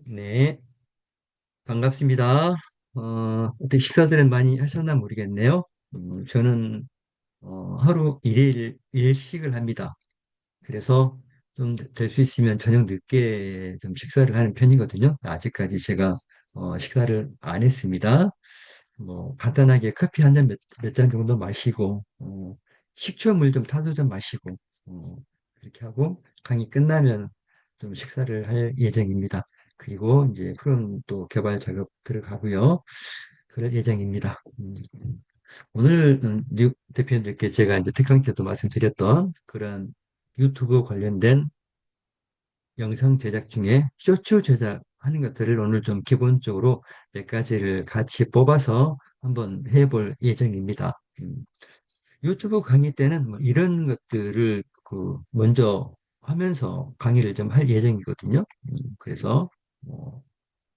네, 반갑습니다. 어떻게 식사들은 많이 하셨나 모르겠네요. 저는 하루 일식을 합니다. 그래서 좀 될 수 있으면 저녁 늦게 좀 식사를 하는 편이거든요. 아직까지 제가 식사를 안 했습니다. 뭐 간단하게 커피 한 잔 몇 잔 정도 마시고 식초물 좀 타서 좀 마시고 어, 그렇게 하고 강의 끝나면 좀 식사를 할 예정입니다. 그리고 이제 프롬 또 개발 작업 들어가고요. 그럴 예정입니다. 오늘 뉴 대표님들께 제가 이제 특강 때도 말씀드렸던 그런 유튜브 관련된 영상 제작 중에 쇼츠 제작하는 것들을 오늘 좀 기본적으로 몇 가지를 같이 뽑아서 한번 해볼 예정입니다. 유튜브 강의 때는 뭐 이런 것들을 먼저 하면서 강의를 좀 할 예정이거든요. 그래서 뭐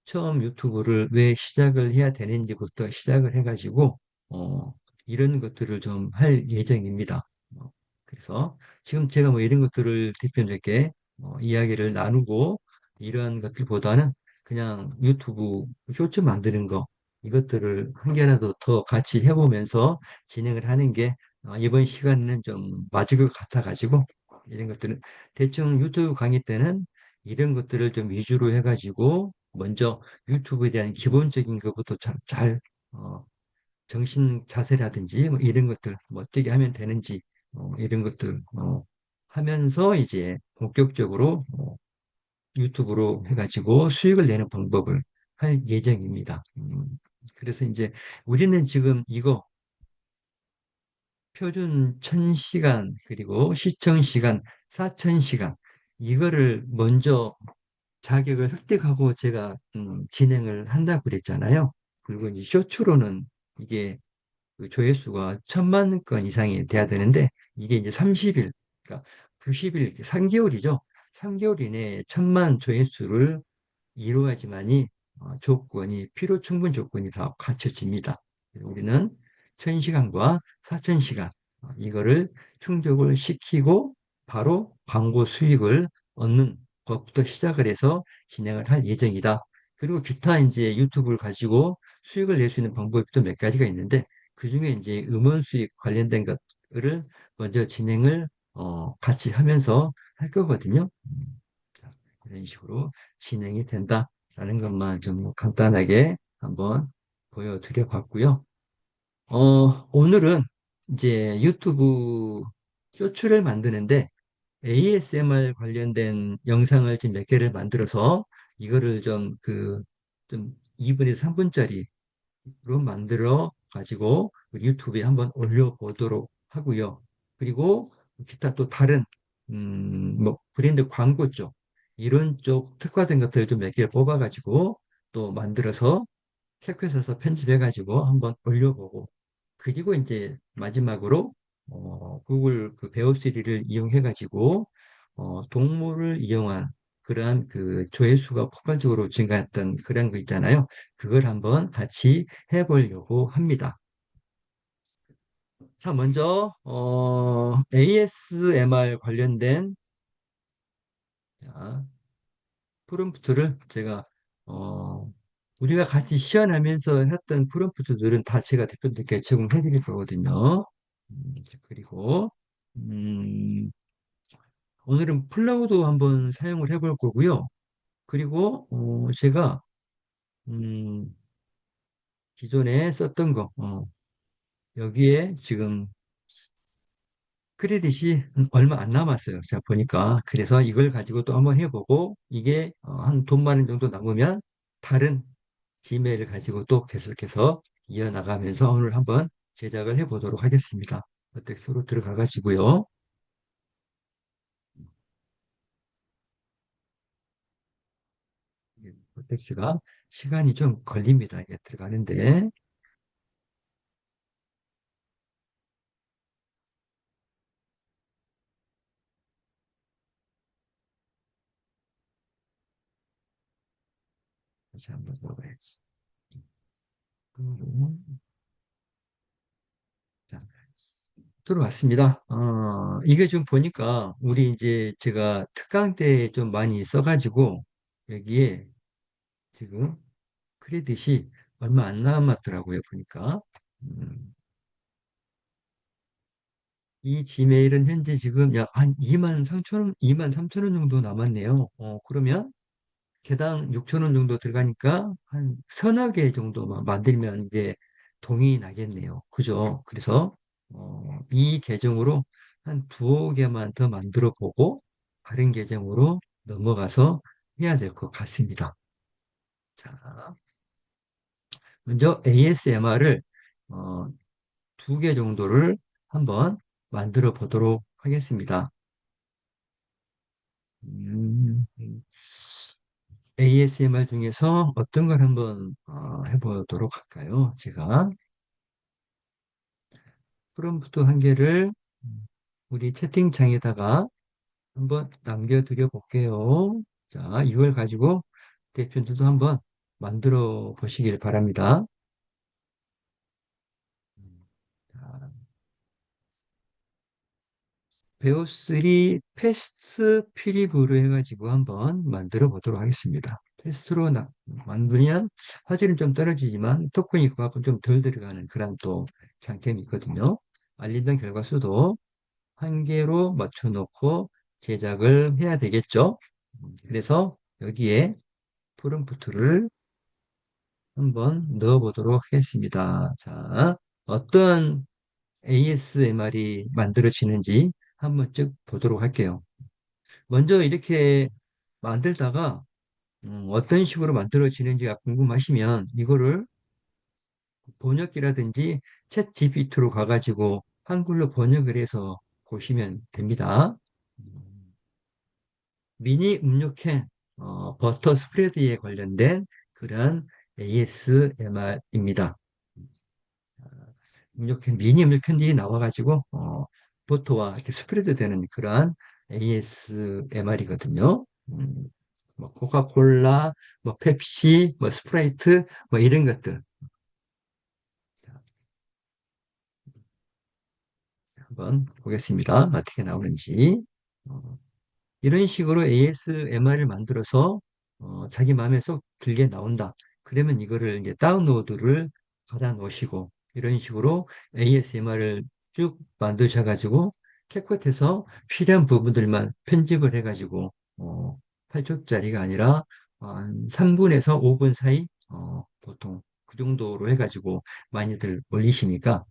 처음 유튜브를 왜 시작을 해야 되는지부터 시작을 해가지고 어, 이런 것들을 좀 할 예정입니다. 그래서 지금 제가 뭐 이런 것들을 대표님께 이야기를 나누고 이런 것들보다는 그냥 유튜브 쇼츠 만드는 거 이것들을 한 개라도 더 같이 해보면서 진행을 하는 게 이번 시간에는 좀 맞을 것 같아가지고 이런 것들은 대충 유튜브 강의 때는 이런 것들을 좀 위주로 해가지고 먼저 유튜브에 대한 기본적인 것부터 잘 정신 자세라든지 뭐 이런 것들 뭐 어떻게 하면 되는지 이런 것들 하면서 이제 본격적으로 유튜브로 해가지고 수익을 내는 방법을 할 예정입니다. 그래서 이제 우리는 지금 이거 표준 1000시간 그리고 시청 시간 4000시간 이거를 먼저 자격을 획득하고 제가 진행을 한다고 그랬잖아요. 그리고 이제 쇼츠로는 이게 그 조회수가 1000만 건 이상이 돼야 되는데 이게 이제 30일, 그러니까 90일, 3개월이죠. 3개월 이내에 1000만 조회수를 이루어야지만이 조건이 필요 충분 조건이 다 갖춰집니다. 우리는 1000시간과 4000시간 이거를 충족을 시키고 바로 광고 수익을 얻는 것부터 시작을 해서 진행을 할 예정이다. 그리고 기타 이제 유튜브를 가지고 수익을 낼 수 있는 방법이 또 몇 가지가 있는데 그중에 이제 음원 수익 관련된 것들을 먼저 진행을 같이 하면서 할 거거든요. 자, 이런 식으로 진행이 된다라는 것만 좀 간단하게 한번 보여드려 봤고요. 오늘은 이제 유튜브 쇼츠를 만드는데 ASMR 관련된 영상을 좀 몇 개를 만들어서 이거를 좀 2분에서 3분짜리로 만들어 가지고 유튜브에 한번 올려보도록 하고요. 그리고 기타 또 다른 뭐 브랜드 광고 쪽 이런 쪽 특화된 것들을 좀 몇 개를 뽑아가지고 또 만들어서 캡컷에서 편집해가지고 한번 올려보고 그리고 이제 마지막으로 구글 그 베어 시리를 이용해가지고 동물을 이용한 그러한 그 조회수가 폭발적으로 증가했던 그런 거 있잖아요. 그걸 한번 같이 해보려고 합니다. 자, 먼저 ASMR 관련된 자, 프롬프트를 제가 어, 우리가 같이 시연하면서 했던 프롬프트들은 다 제가 대표님께 제공해 드릴 거거든요. 그리고 음, 오늘은 플라우도 한번 사용을 해볼 거고요. 그리고 제가 음, 기존에 썼던 거 여기에 지금 크레딧이 얼마 안 남았어요. 제가 보니까. 그래서 이걸 가지고 또 한번 해보고 이게 한 돈 많은 정도 남으면 다른 지메일을 가지고 또 계속해서 이어나가면서 오늘 한번 제작을 해보도록 하겠습니다. 텍스로 들어가 가지고요. 텍스가 시간이 좀 걸립니다. 이게 들어가는데. 다시 한번 들어가야지. 자, 들어왔습니다. 이게 좀 보니까 우리 이제 제가 특강 때 좀 많이 써가지고 여기에 지금 크레딧이 얼마 안 남았더라고요, 보니까. 음, 이 지메일은 현재 지금 약 한 2만 3천 원, 2만 3천 원 정도 남았네요. 그러면 개당 6천 원 정도 들어가니까 한 서너 개 정도만 만들면 이게 동이 나겠네요. 그죠? 그래서 이 계정으로 한 두어 개만 더 만들어 보고 다른 계정으로 넘어가서 해야 될 것 같습니다. 자, 먼저 ASMR을 두 개 정도를 한번 만들어 보도록 하겠습니다. 음, ASMR 중에서 어떤 걸 한번 해보도록 할까요? 제가 프롬프트 한 개를 우리 채팅창에다가 한번 남겨드려 볼게요. 자, 이걸 가지고 대표님들도 한번 만들어 보시길 바랍니다. 자, 베오3 패스트 퓨리브로 해가지고 한번 만들어 보도록 하겠습니다. 패스트로 만들면 화질은 좀 떨어지지만 토큰이 그만큼 좀 덜 들어가는 그런 또 장점이 있거든요. 알림된 결과 수도 한 개로 맞춰놓고 제작을 해야 되겠죠. 그래서 여기에 프롬프트를 한번 넣어 보도록 하겠습니다. 자, 어떤 ASMR이 만들어지는지 한번 쭉 보도록 할게요. 먼저 이렇게 만들다가 어떤 식으로 만들어지는지가 궁금하시면 이거를 번역기라든지 챗 GPT로 가가지고 한글로 번역을 해서 보시면 됩니다. 미니 음료캔 버터 스프레드에 관련된 그런 ASMR입니다. 음료캔, 미니 음료캔들이 나와가지고 버터와 이렇게 스프레드 되는 그러한 ASMR이거든요. 뭐 코카콜라, 뭐 펩시, 뭐 스프라이트, 뭐 이런 것들 한번 보겠습니다. 어떻게 나오는지. 어, 이런 식으로 ASMR을 만들어서 자기 마음에 쏙 들게 나온다. 그러면 이거를 이제 다운로드를 받아 놓으시고 이런 식으로 ASMR을 쭉 만드셔가지고 캡컷에서 필요한 부분들만 편집을 해가지고 8초짜리가 아니라 한 3분에서 5분 사이 보통 그 정도로 해가지고 많이들 올리시니까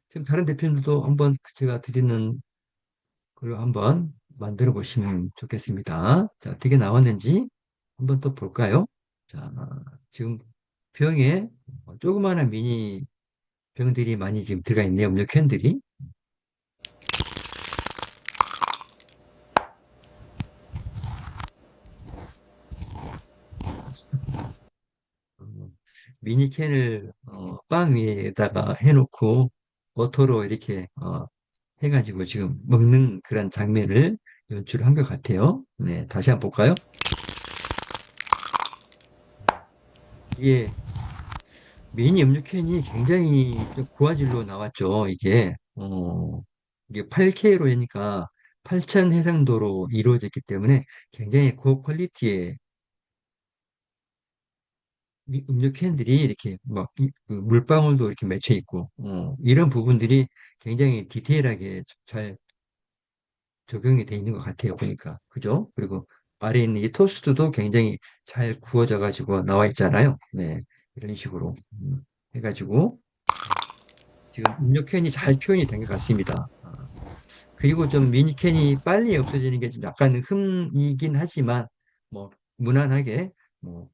지금 다른 대표님들도 한번 제가 드리는 그걸 한번 만들어 보시면 좋겠습니다. 자, 어떻게 나왔는지 한번 또 볼까요? 자, 지금 병에 조그마한 미니 병들이 많이 지금 들어가 있네요. 음료 캔들이. 어, 미니 캔을 빵 위에다가 해놓고 버터로 이렇게 해가지고 지금 먹는 그런 장면을 연출한 것 같아요. 네, 다시 한번 볼까요? 이게 미니 음료캔이 굉장히 좀 고화질로 나왔죠. 이게 8K로 하니까 8000 해상도로 이루어졌기 때문에 굉장히 고퀄리티의 음료 캔들이 이렇게 막 그 물방울도 이렇게 맺혀 있고 이런 부분들이 굉장히 디테일하게 잘 적용이 돼 있는 것 같아요. 보니까 그죠? 그리고 아래에 있는 이 토스트도 굉장히 잘 구워져 가지고 나와 있잖아요. 네, 이런 식으로 해가지고 지금 음료 캔이 잘 표현이 된 것 같습니다. 그리고 좀 미니캔이 빨리 없어지는 게 좀 약간 흠이긴 하지만 뭐 무난하게 뭐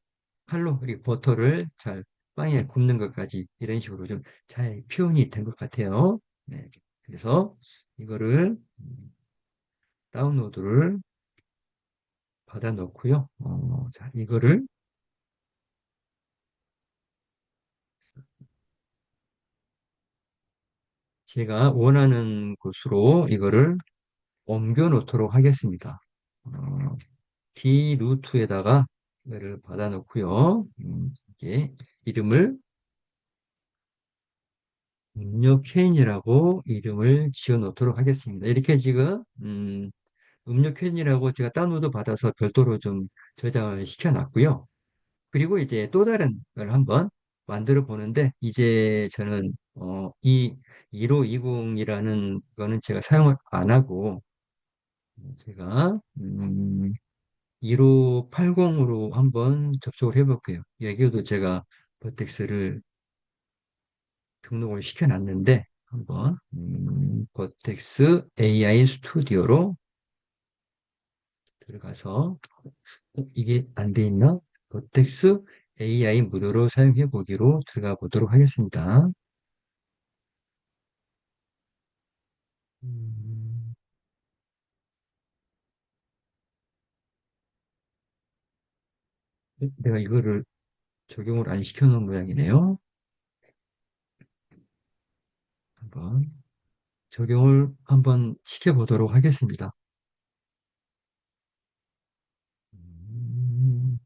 칼로 그리고 버터를 잘 빵에 굽는 것까지 이런 식으로 좀 잘 표현이 된 것 같아요. 네. 그래서 이거를 다운로드를 받아 놓고요. 자, 이거를 제가 원하는 곳으로 이거를 옮겨 놓도록 하겠습니다. 어, D 루트에다가 이거를 받아 놓고요. 이게 이름을 음료 케인이라고 이름을 지어 놓도록 하겠습니다. 이렇게 지금 음료 캔이라고 제가 다운로드 받아서 별도로 좀 저장을 시켜놨고요. 그리고 이제 또 다른 걸 한번 만들어 보는데, 이제 저는 이 1520이라는 거는 제가 사용을 안 하고, 제가 1580으로 한번 접속을 해볼게요. 여기에도 제가 버텍스를 등록을 시켜놨는데, 한번 버텍스 AI 스튜디오로 들어가서, 이게 안 돼 있나? 버텍스 AI 무료로 사용해 보기로 들어가 보도록 하겠습니다. 음, 내가 이거를 적용을 안 시켜놓은 모양이네요. 한번 적용을 한번 시켜보도록 하겠습니다. 음,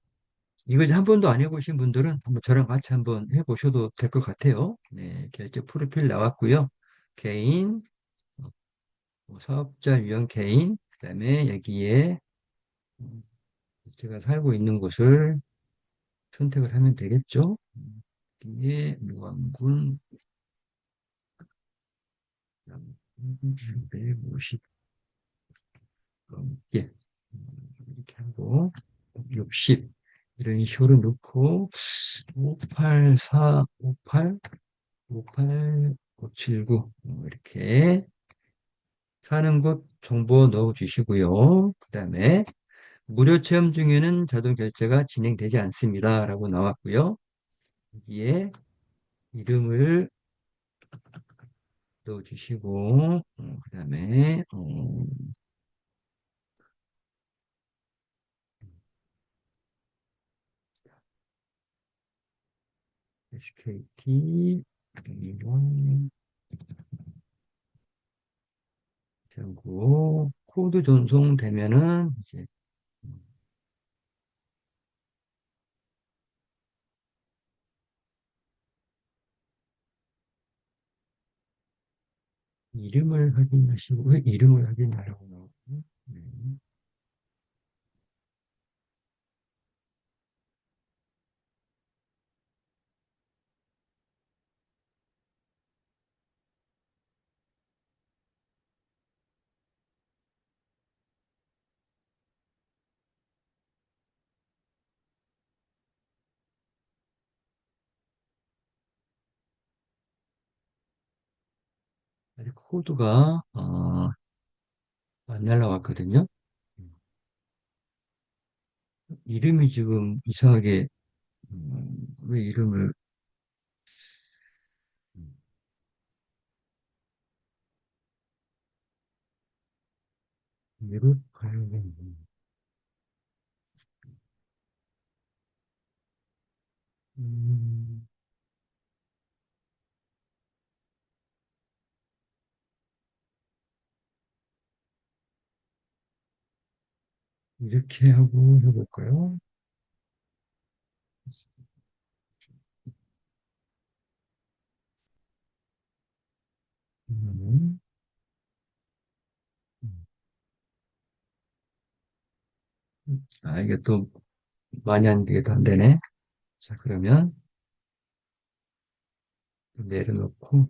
이걸 한 번도 안 해보신 분들은 한번 저랑 같이 한번 해보셔도 될 것 같아요. 네, 결제 프로필 나왔고요. 개인, 사업자 유형 개인, 그다음에 여기에 음, 제가 살고 있는 곳을 선택을 하면 되겠죠. 여기에 무안군 150 넘게 이렇게 하고 60 이런 식으로 넣고 584, 58, 58, 579 이렇게 사는 곳 정보 넣어주시고요. 그 다음에 무료 체험 중에는 자동 결제가 진행되지 않습니다. 라고 나왔고요. 여기에 이름을 넣어주시고, 그 다음에, SKT, 이런, 하고, 코드 전송되면은, 이제, 이름을 확인하시고, 왜 이름을 확인하라고 나오고, 네. 아직 코드가, 안 날라왔거든요. 이름이 지금 이상하게, 왜 이름을, 음, 이름 관련, 음, 이렇게 하고 해볼까요? 음, 이게 또 많이 안 되게 안 되네. 자, 그러면 내려놓고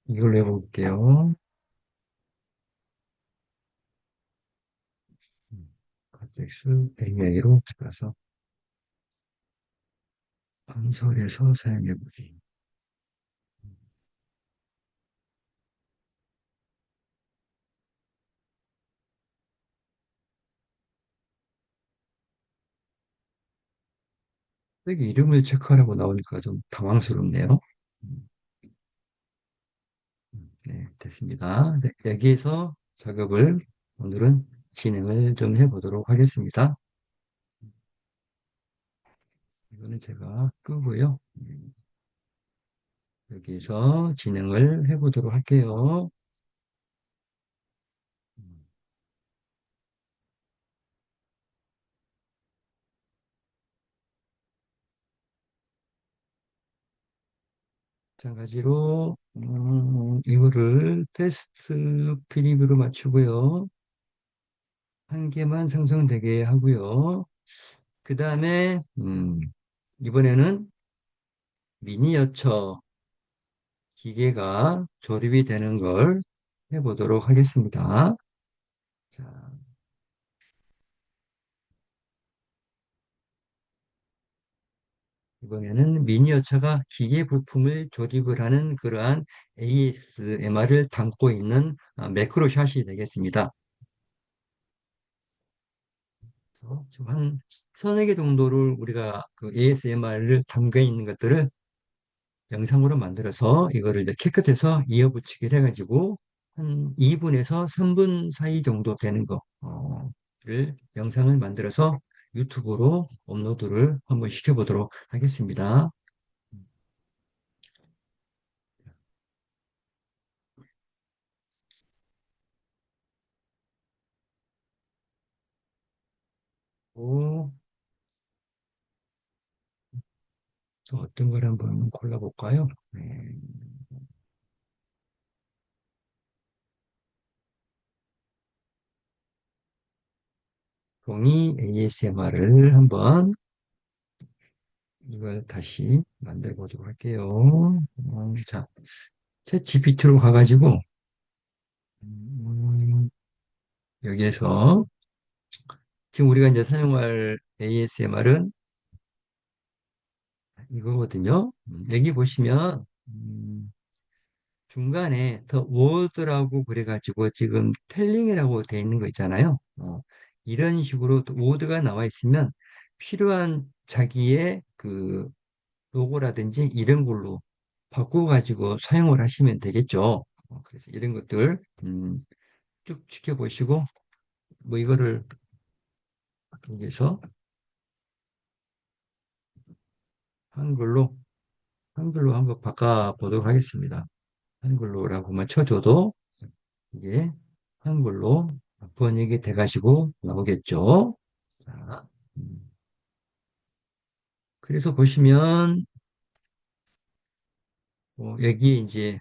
이걸로 해볼게요. 텍스 AI로 들어가서 건설에서 사용해보기. 여기 이름을 체크하라고 나오니까 좀 당황스럽네요. 음, 네, 됐습니다. 네, 여기에서 작업을 오늘은 진행을 좀 해보도록 하겠습니다. 이거는 제가 끄고요. 여기서 진행을 해보도록 할게요. 음, 마찬가지로 이거를 테스트 프리뷰로 맞추고요. 한 개만 생성되게 하고요. 그 다음에 이번에는 미니어처 기계가 조립이 되는 걸 해보도록 하겠습니다. 자, 이번에는 미니어처가 기계 부품을 조립을 하는 그러한 ASMR을 담고 있는 매크로샷이 되겠습니다. 지금 한 서너 개 정도를 우리가 그 ASMR을 담겨 있는 것들을 영상으로 만들어서 이거를 이제 캐컷해서 이어붙이기를 해가지고 한 2분에서 3분 사이 정도 되는 거를 영상을 만들어서 유튜브로 업로드를 한번 시켜보도록 하겠습니다. 또 어떤 걸 한번 골라볼까요? 네. 종이 ASMR을 한번 이걸 다시 만들어 보도록 할게요. 자, 챗 GPT로 가가지고 음, 여기에서 지금 우리가 이제 사용할 ASMR은 이거거든요. 여기 보시면 중간에 더 워드라고 그래가지고 지금 텔링이라고 돼 있는 거 있잖아요. 이런 식으로 워드가 나와 있으면 필요한 자기의 그 로고라든지 이런 걸로 바꿔가지고 사용을 하시면 되겠죠. 그래서 이런 것들 쭉 지켜보시고 뭐 이거를 여기서 한글로 한글로 한번 바꿔보도록 하겠습니다. 한글로라고만 쳐줘도 이게 한글로 번역이 돼가지고 나오겠죠. 자, 그래서 보시면 여기 이제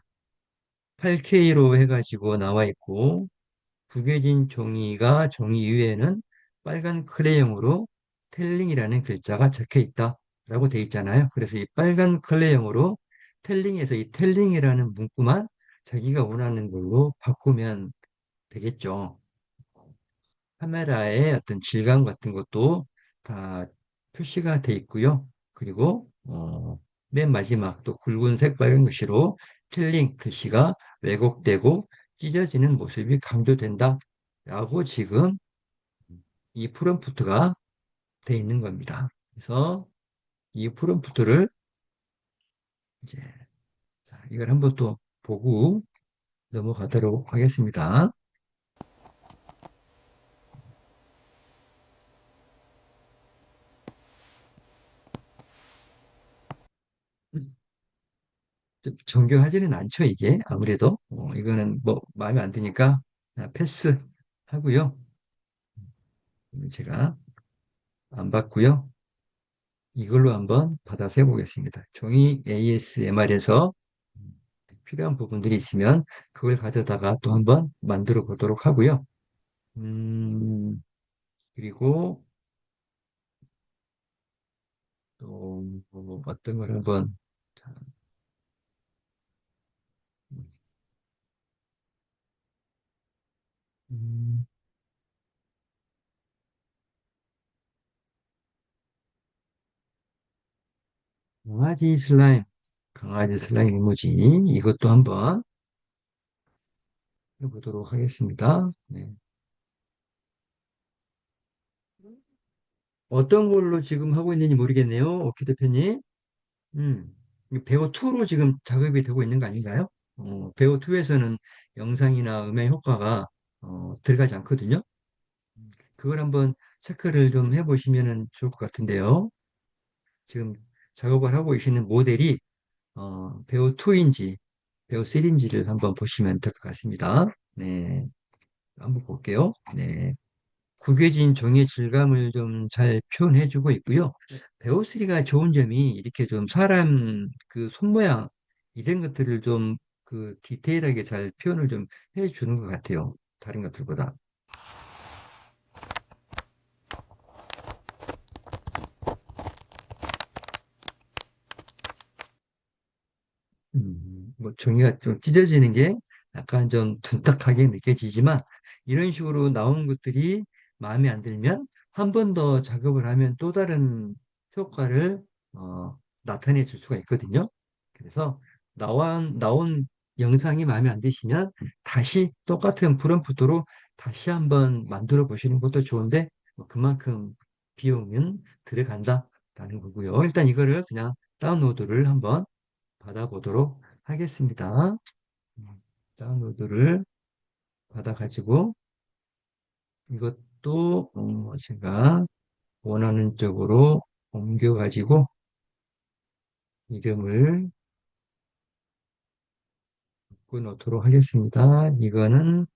8K로 해가지고 나와 있고 구겨진 종이가 종이 위에는 빨간 크레용으로 텔링이라는 글자가 적혀 있다라고 돼 있잖아요. 그래서 이 빨간 크레용으로 텔링에서 이 텔링이라는 문구만 자기가 원하는 걸로 바꾸면 되겠죠. 카메라의 어떤 질감 같은 것도 다 표시가 돼 있고요. 그리고 맨 마지막 또 굵은색 빨간 글씨로 텔링 글씨가 왜곡되고 찢어지는 모습이 강조된다. 라고 지금 이 프롬프트가 돼 있는 겁니다. 그래서 이 프롬프트를 이제 자, 이걸 한번 또 보고 넘어가도록 하겠습니다. 좀 정교하지는 않죠, 이게. 아무래도. 이거는 뭐 마음에 안 드니까 패스 하고요. 제가 안 받고요. 이걸로 한번 받아서 해보겠습니다. 종이 ASMR에서 필요한 부분들이 있으면 그걸 가져다가 또 한번 만들어 보도록 하고요. 음, 그리고 또뭐 어떤 걸 한번 자, 음, 강아지 슬라임, 강아지 슬라임 이모지 이것도 한번 해보도록 하겠습니다. 네. 어떤 걸로 지금 하고 있는지 모르겠네요. 오키 대표님. 음, 배우 2로 지금 작업이 되고 있는 거 아닌가요? 배우 2에서는 영상이나 음향 효과가 들어가지 않거든요. 그걸 한번 체크를 좀 해보시면 좋을 것 같은데요. 지금 작업을 하고 계시는 모델이 배우 2인지 배우 3인지를 한번 보시면 될 것 같습니다. 네, 한번 볼게요. 네. 구겨진 종이의 질감을 좀 잘 표현해주고 있고요. 배우3가 좋은 점이 이렇게 좀 사람 그 손 모양 이런 것들을 좀 그 디테일하게 잘 표현을 좀 해주는 것 같아요. 다른 것들보다. 뭐 종이가 좀 찢어지는 게 약간 좀 둔탁하게 느껴지지만 이런 식으로 나온 것들이 마음에 안 들면 한 번 더 작업을 하면 또 다른 효과를 나타내 줄 수가 있거든요. 그래서 나온 영상이 마음에 안 드시면 다시 똑같은 프롬프트로 다시 한번 만들어 보시는 것도 좋은데 뭐 그만큼 비용은 들어간다라는 거고요. 일단 이거를 그냥 다운로드를 한번 받아보도록 하겠습니다. 다운로드를 받아가지고 이것도 제가 원하는 쪽으로 옮겨가지고 이름을 바꿔놓도록 하겠습니다. 이거는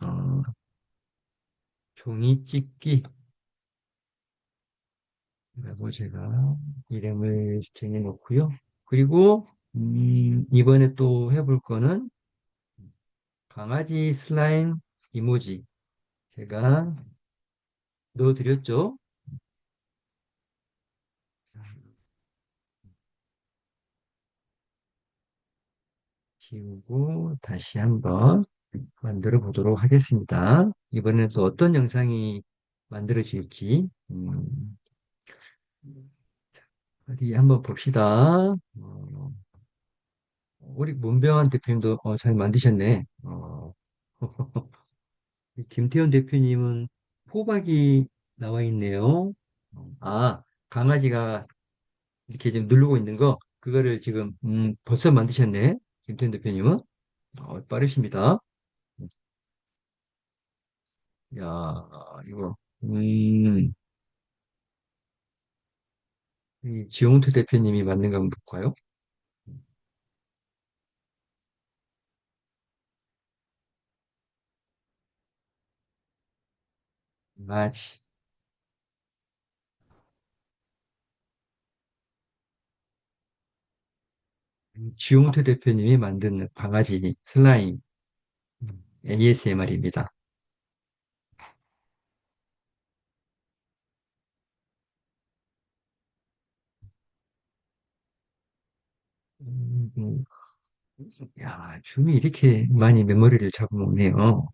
종이 찍기라고 제가 이름을 정해놓고요. 그리고 이번에 또 해볼 거는 강아지 슬라임 이모지 제가 넣어드렸죠. 지우고 다시 한번 만들어 보도록 하겠습니다. 이번엔 또 어떤 영상이 만들어질지 어디 한번 봅시다. 우리 문병환 대표님도 잘 만드셨네. 김태현 대표님은 호박이 나와 있네요. 강아지가 이렇게 지금 누르고 있는 거 그거를 지금 벌써 만드셨네. 김태현 대표님은 빠르십니다. 야, 이거 이 지용태 대표님이 만든 거 한번 볼까요? 강아지. 지용태 대표님이 만든 강아지 슬라임 ASMR입니다. 야, 줌이 이렇게 많이 메모리를 잡아먹네요.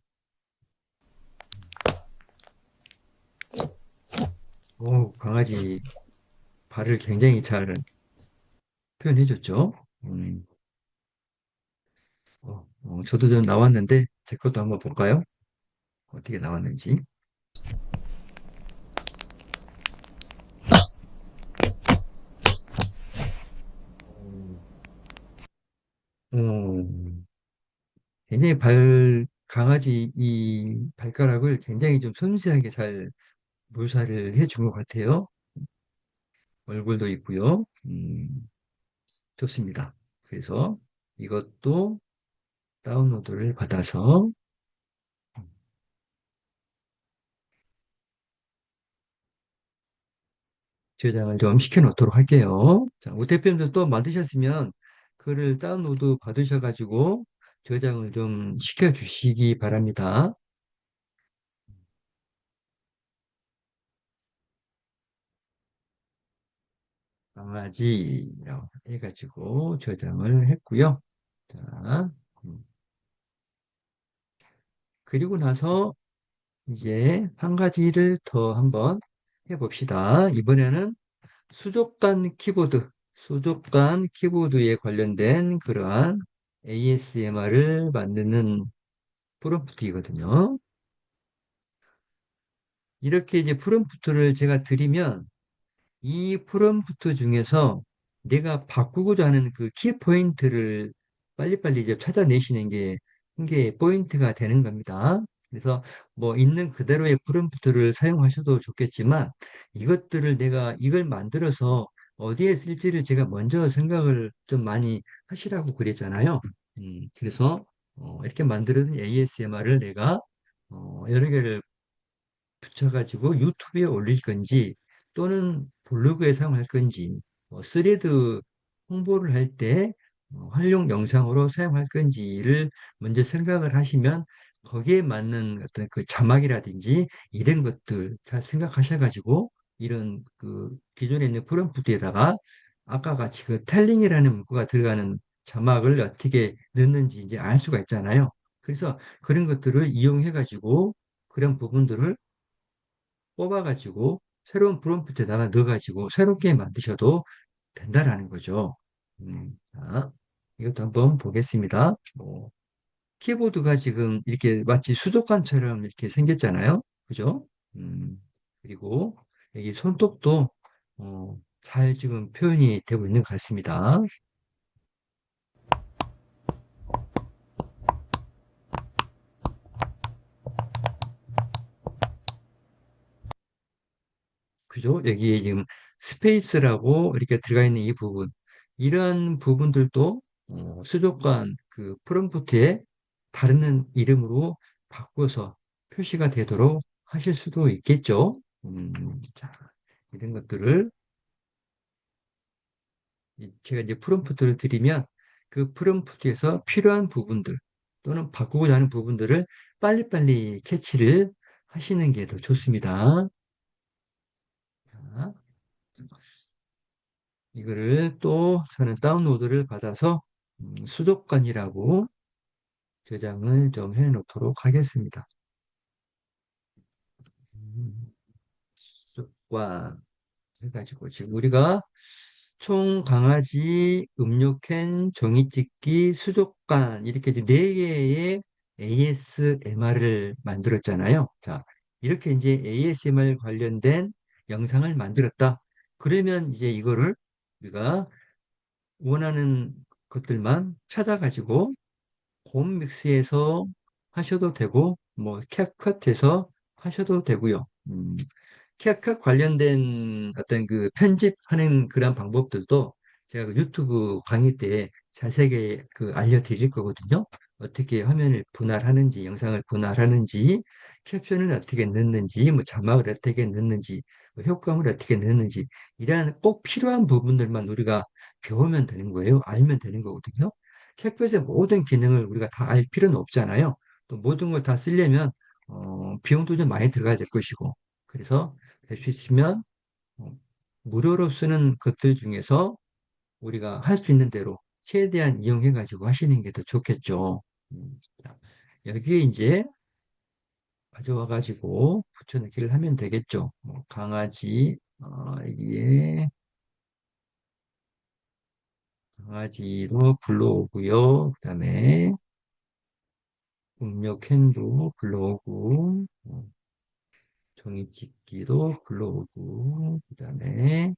오, 강아지 발을 굉장히 잘 표현해줬죠. 저도 좀 나왔는데 제 것도 한번 볼까요? 어떻게 나왔는지. 음, 굉장히 강아지 이 발가락을 굉장히 좀 섬세하게 잘 묘사를 해준 것 같아요. 얼굴도 있고요. 좋습니다. 그래서 이것도 다운로드를 받아서 저장을 좀 시켜 놓도록 할게요. 자, 우 대표님도 또 만드셨으면 그를 다운로드 받으셔가지고 저장을 좀 시켜 주시기 바랍니다. 강아지라고 해가지고 저장을 했고요. 자, 음, 그리고 나서 이제 한 가지를 더 한번 해봅시다. 이번에는 수족관 키보드에 관련된 그러한 ASMR을 만드는 프롬프트이거든요. 이렇게 이제 프롬프트를 제가 드리면 이 프롬프트 중에서 내가 바꾸고자 하는 그 키포인트를 빨리빨리 이제 찾아내시는 게 포인트가 되는 겁니다. 그래서 뭐 있는 그대로의 프롬프트를 사용하셔도 좋겠지만 이것들을 내가 이걸 만들어서 어디에 쓸지를 제가 먼저 생각을 좀 많이 하시라고 그랬잖아요. 그래서 이렇게 만들어둔 ASMR을 내가 여러 개를 붙여가지고 유튜브에 올릴 건지 또는 블로그에 사용할 건지 스레드 홍보를 할 때 활용 영상으로 사용할 건지를 먼저 생각을 하시면 거기에 맞는 어떤 그 자막이라든지 이런 것들 잘 생각하셔가지고 이런 그 기존에 있는 프롬프트에다가 아까 같이 그 텔링이라는 문구가 들어가는 자막을 어떻게 넣는지 이제 알 수가 있잖아요. 그래서 그런 것들을 이용해가지고 그런 부분들을 뽑아가지고 새로운 프롬프트에다가 넣어가지고 새롭게 만드셔도 된다라는 거죠. 자, 이것도 한번 보겠습니다. 키보드가 지금 이렇게 마치 수족관처럼 이렇게 생겼잖아요. 그죠? 음, 그리고 여기 손톱도 잘 지금 표현이 되고 있는 것 같습니다. 그죠? 여기에 지금 스페이스라고 이렇게 들어가 있는 이 부분, 이런 부분들도 수족관 그 프롬프트에 다른 이름으로 바꿔서 표시가 되도록 하실 수도 있겠죠. 자, 이런 것들을 제가 이제 프롬프트를 드리면 그 프롬프트에서 필요한 부분들 또는 바꾸고자 하는 부분들을 빨리빨리 캐치를 하시는 게 더 좋습니다. 자, 이거를 또 저는 다운로드를 받아서 수족관이라고 저장을 좀 해 놓도록 하겠습니다. 음, 수족관 해가지고 지금 우리가 총 강아지 음료캔 종이찍기 수족관 이렇게 이제 네 개의 ASMR을 만들었잖아요. 자, 이렇게 이제 ASMR 관련된 영상을 만들었다. 그러면 이제 이거를 우리가 원하는 것들만 찾아가지고 홈 믹스에서 하셔도 되고 뭐 캡컷에서 하셔도 되고요. 캡컷 관련된 어떤 그 편집하는 그런 방법들도 제가 그 유튜브 강의 때 자세하게 그 알려드릴 거거든요. 어떻게 화면을 분할하는지, 영상을 분할하는지, 캡션을 어떻게 넣는지, 뭐 자막을 어떻게 넣는지, 뭐 효과음을 어떻게 넣는지, 이러한 꼭 필요한 부분들만 우리가 배우면 되는 거예요. 알면 되는 거거든요. 캡컷의 모든 기능을 우리가 다 알 필요는 없잖아요. 또 모든 걸 다 쓰려면 비용도 좀 많이 들어가야 될 것이고. 그래서 될 수 있으면 어, 무료로 쓰는 것들 중에서 우리가 할 수 있는 대로 최대한 이용해 가지고 하시는 게 더 좋겠죠. 자, 여기에 이제 가져와 가지고 붙여넣기를 하면 되겠죠. 강아지 여기에 강아지로 불러오고요. 그다음에 음료 캔도 불러오고 종이집기도 불러오고 그다음에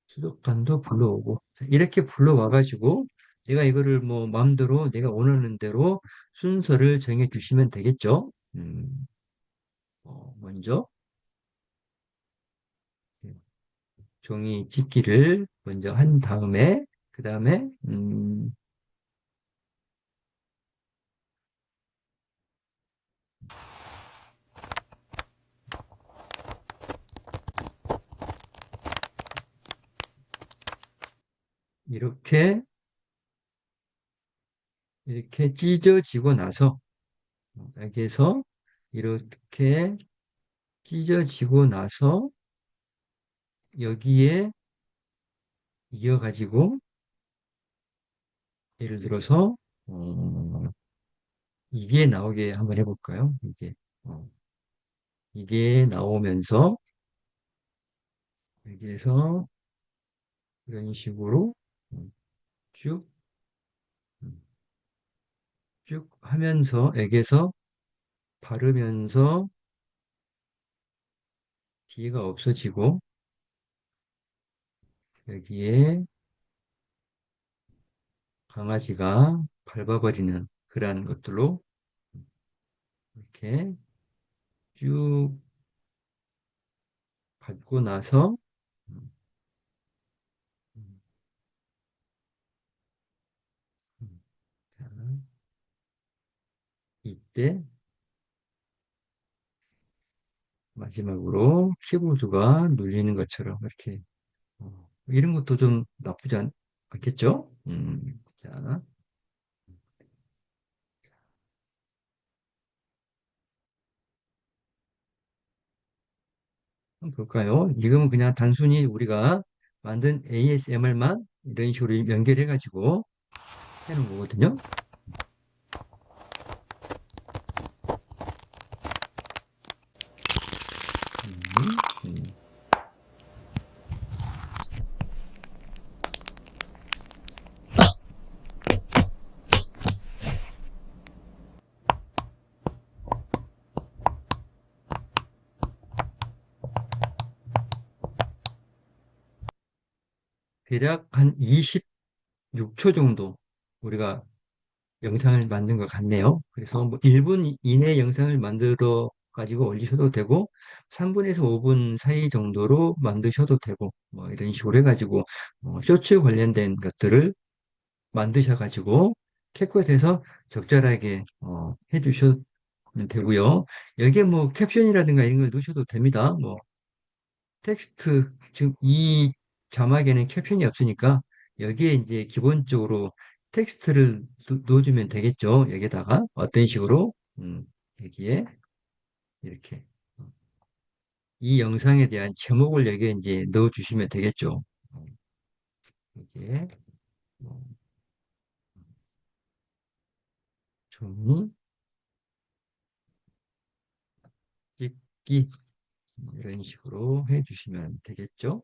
수족관도 불러오고 이렇게 불러와가지고 내가 이거를 뭐 마음대로 내가 원하는 대로 순서를 정해 주시면 되겠죠. 먼저 종이 집기를 먼저 한 다음에 그 다음에 이렇게 이렇게 찢어지고 나서 여기에서 이렇게 찢어지고 나서 여기에 이어가지고 예를 들어서 이게 나오게 한번 해볼까요? 어, 이게 나오면서 여기에서 이런 식으로 쭉, 음, 쭉 하면서 여기에서 바르면서 뒤가 없어지고 여기에 강아지가 밟아버리는 그러한 것들로 이렇게 쭉 밟고 나서 음, 음, 자, 이때 마지막으로 키보드가 눌리는 것처럼 이렇게 이런 것도 좀 나쁘지 않. 맞겠죠? 자, 한번 볼까요? 지금은 그냥 단순히 우리가 만든 ASMR만 이런 식으로 연결해가지고 해놓은 거거든요. 음, 음. 대략 한 26초 정도 우리가 영상을 만든 것 같네요. 그래서 뭐 1분 이내 영상을 만들어 가지고 올리셔도 되고 3분에서 5분 사이 정도로 만드셔도 되고 뭐 이런 식으로 해가지고 쇼츠 관련된 것들을 만드셔 가지고 캡컷에서 적절하게 해주셔도 되고요. 여기에 뭐 캡션이라든가 이런 걸 넣으셔도 됩니다. 뭐 텍스트 지금 이 자막에는 캡션이 없으니까 여기에 이제 기본적으로 텍스트를 넣어주면 되겠죠. 여기다가 어떤 식으로 여기에 이렇게 이 영상에 대한 제목을 여기에 이제 넣어주시면 되겠죠. 여기에 뭐 좀 찍기 이런 식으로 해주시면 되겠죠.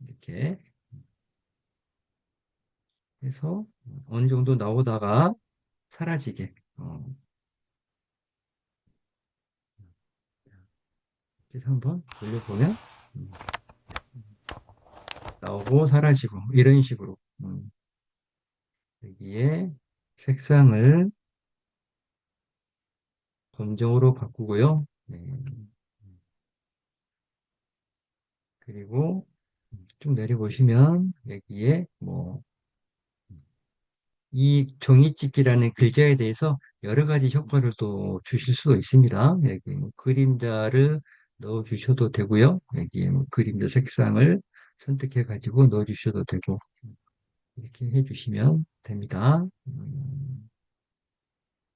이렇게 해서 어느 정도 나오다가 사라지게 이렇게 한번 돌려보면 음, 나오고 사라지고 이런 식으로 여기에 색상을 검정으로 바꾸고요. 네. 그리고 쭉 내려보시면 여기에 뭐 이 종이찍기라는 글자에 대해서 여러 가지 효과를 또 주실 수도 있습니다. 여기 뭐 그림자를 넣어 주셔도 되고요. 여기 뭐 그림자 색상을 선택해 가지고 넣어 주셔도 되고 이렇게 해 주시면 됩니다.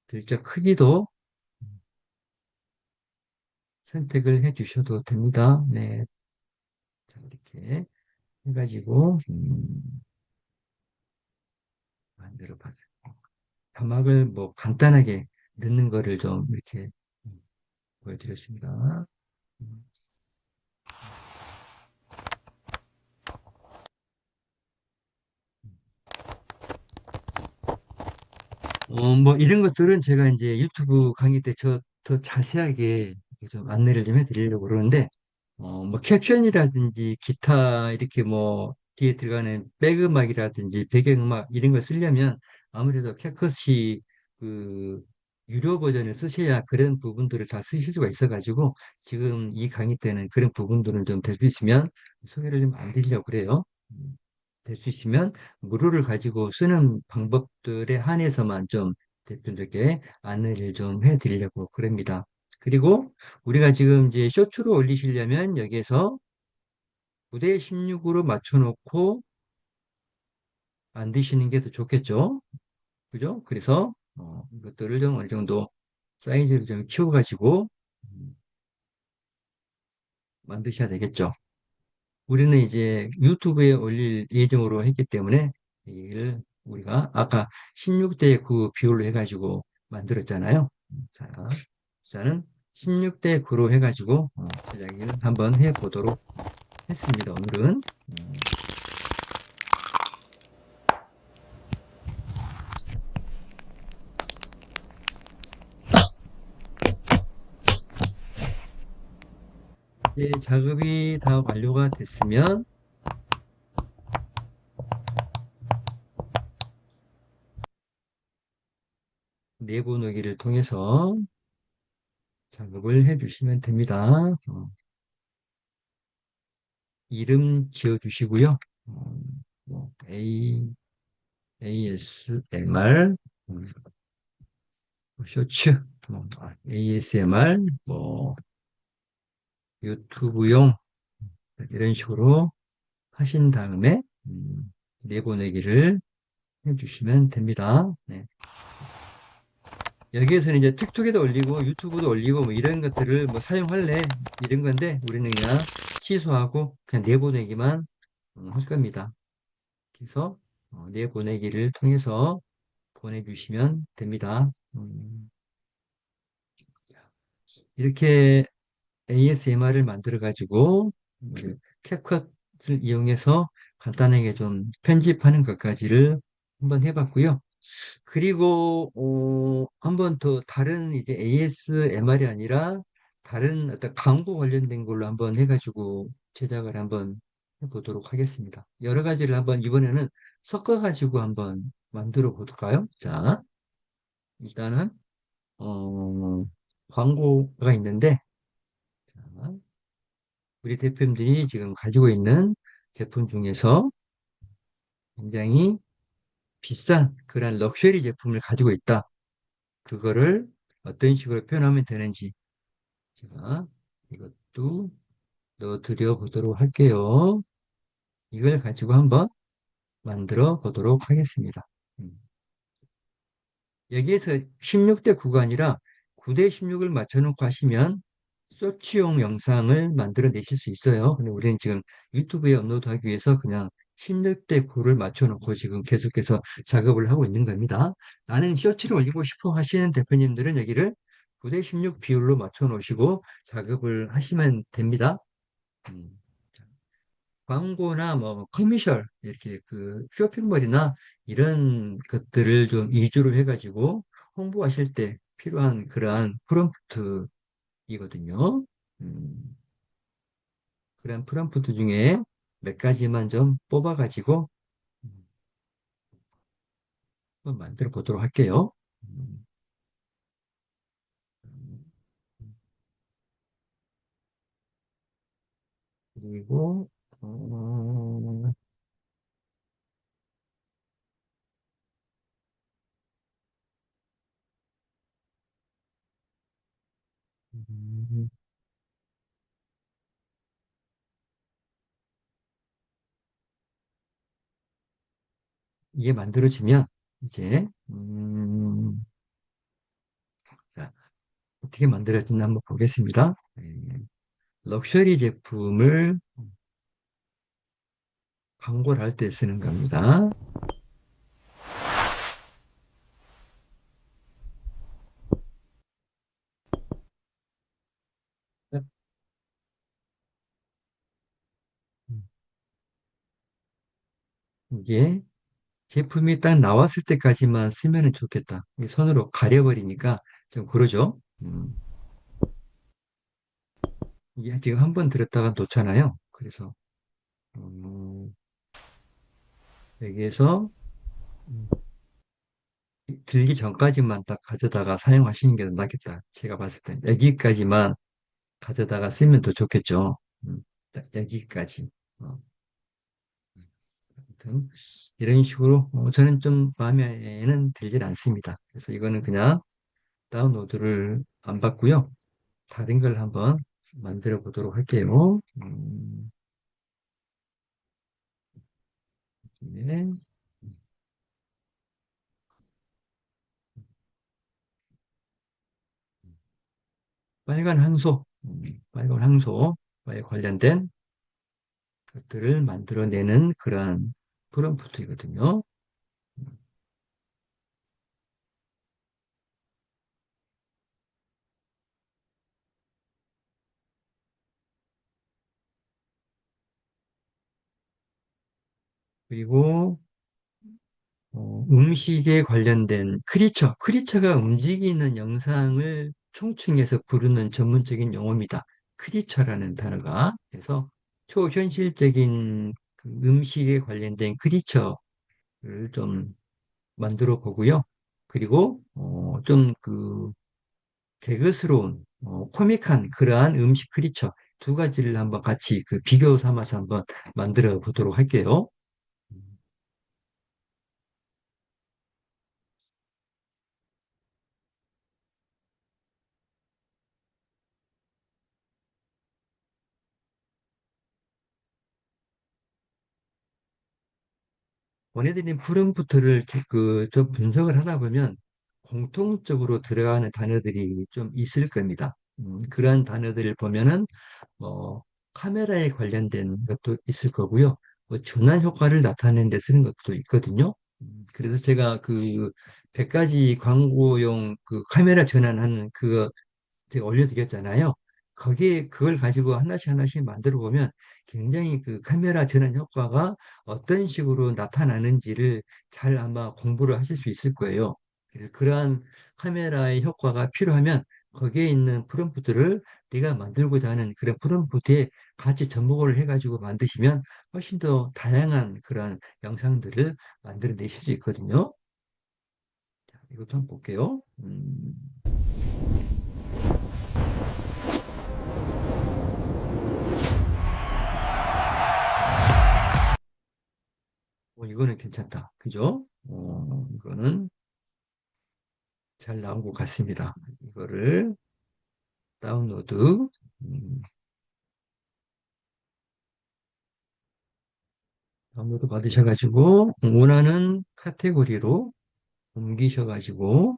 글자 크기도 선택을 해 주셔도 됩니다. 네. 자, 이렇게 해가지고 만들어 봤어요. 자막을 뭐 간단하게 넣는 거를 좀 이렇게 음, 보여드렸습니다. 음. 뭐 이런 것들은 제가 이제 유튜브 강의 때 더 자세하게 이렇게 좀 안내를 좀 해드리려고 그러는데, 뭐 캡션이라든지 기타 이렇게 뭐 뒤에 들어가는 백음악이라든지 배경음악 이런 걸 쓰려면 아무래도 캡컷이 그 유료 버전을 쓰셔야 그런 부분들을 다 쓰실 수가 있어가지고 지금 이 강의 때는 그런 부분들은 좀 될 수 있으면 소개를 좀 안 드리려고 그래요. 될 수 있으면 무료를 가지고 쓰는 방법들에 한해서만 좀 대표님들께 안내를 좀 해드리려고 그럽니다. 그리고 우리가 지금 이제 쇼츠로 올리시려면 여기에서 9대 16으로 맞춰놓고 만드시는 게 더 좋겠죠. 그죠? 그래서 이것들을 좀 어느 정도 사이즈를 좀 키워가지고 음, 만드셔야 되겠죠. 우리는 이제 유튜브에 올릴 예정으로 했기 때문에 이를 우리가 아까 16대 9 비율로 해가지고 만들었잖아요. 자, 자는 16대 9로 해가지고 제작을 한번 해보도록 했습니다. 오늘은 이제 작업이 다 완료가 됐으면 내보내기를 통해서 작업을 해주시면 됩니다. 이름 지어주시고요. 뭐 ASMR 쇼츠, ASMR, 뭐 유튜브용 이런 식으로 하신 다음에 내보내기를 해주시면 됩니다. 네. 여기에서는 이제 틱톡에도 올리고 유튜브도 올리고 뭐 이런 것들을 뭐 사용할래 이런 건데 우리는 그냥 취소하고 그냥 내보내기만 할 겁니다. 그래서 내보내기를 통해서 보내주시면 됩니다. 이렇게 ASMR을 만들어 가지고 캡컷을 이용해서 간단하게 좀 편집하는 것까지를 한번 해봤고요. 그리고 한번 더 다른 이제 ASMR이 아니라 다른 어떤 광고 관련된 걸로 한번 해가지고 제작을 한번 해보도록 하겠습니다. 여러 가지를 한번 이번에는 섞어가지고 한번 만들어 볼까요? 자, 일단은 어, 광고가 있는데 자, 우리 대표님들이 지금 가지고 있는 제품 중에서 굉장히 비싼 그런 럭셔리 제품을 가지고 있다. 그거를 어떤 식으로 표현하면 되는지 제가 이것도 넣어드려 보도록 할게요. 이걸 가지고 한번 만들어 보도록 하겠습니다. 음. 여기에서 16대 9가 아니라 9대 16을 맞춰놓고 하시면 쇼츠용 영상을 만들어 내실 수 있어요. 근데 우리는 지금 유튜브에 업로드하기 위해서 그냥 16대 9를 맞춰놓고 지금 계속해서 작업을 하고 있는 겁니다. 나는 쇼츠를 올리고 싶어 하시는 대표님들은 여기를 9대 16 비율로 맞춰 놓으시고 작업을 하시면 됩니다. 음. 광고나 뭐 커미셜 이렇게 그 쇼핑몰이나 이런 것들을 좀 위주로 해가지고 홍보하실 때 필요한 그러한 프롬프트이거든요. 음, 그런 프롬프트 중에 몇 가지만 좀 뽑아가지고 한번 만들어 보도록 할게요. 음, 그리고 음, 이게 만들어지면 이제 자, 어떻게 만들어졌나 한번 보겠습니다. 럭셔리 제품을 광고를 할 때 쓰는 겁니다. 이게 제품이 딱 나왔을 때까지만 쓰면 좋겠다. 이게 손으로 가려버리니까 좀 그러죠. 이게 지금 한 번 들었다가 놓잖아요. 그래서 음, 여기에서 음, 들기 전까지만 딱 가져다가 사용하시는 게 낫겠다. 제가 봤을 때 여기까지만 가져다가 쓰면 더 좋겠죠. 딱 여기까지. 어, 아무튼 이런 식으로 저는 좀 마음에는 들질 않습니다. 그래서 이거는 그냥 다운로드를 안 받고요. 다른 걸 한번 만들어 보도록 할게요. 네. 빨간 항소, 빨간 항소에 관련된 것들을 만들어내는 그러한 프롬프트이거든요. 그리고 음식에 관련된 크리처가 움직이는 영상을 총칭해서 부르는 전문적인 용어입니다. 크리처라는 단어가. 그래서 초현실적인 그 음식에 관련된 크리처를 좀 만들어 보고요. 그리고 좀 그 개그스러운 코믹한 그러한 음식 크리처 두 가지를 한번 같이 그 비교 삼아서 한번 만들어 보도록 할게요. 보내드린 프롬프트를 저 분석을 하다 보면 공통적으로 들어가는 단어들이 좀 있을 겁니다. 그러한 단어들을 보면은 뭐 카메라에 관련된 것도 있을 거고요. 뭐 준한 효과를 나타내는 데 쓰는 것도 있거든요. 그래서 제가 그 100가지 광고용 그 카메라 전환하는 그거 제가 올려드렸잖아요. 거기에 그걸 가지고 하나씩 하나씩 만들어 보면 굉장히 그 카메라 전환 효과가 어떤 식으로 나타나는지를 잘 아마 공부를 하실 수 있을 거예요. 그래서 그러한 카메라의 효과가 필요하면 거기에 있는 프롬프트를 네가 만들고자 하는 그런 프롬프트에 같이 접목을 해가지고 만드시면 훨씬 더 다양한 그런 영상들을 만들어내실 수 있거든요. 자, 이것도 한번 볼게요. 이거는 괜찮다. 그죠? 이거는 잘 나온 것 같습니다. 이거를 다운로드, 음, 다운로드 받으셔가지고, 원하는 카테고리로 옮기셔가지고,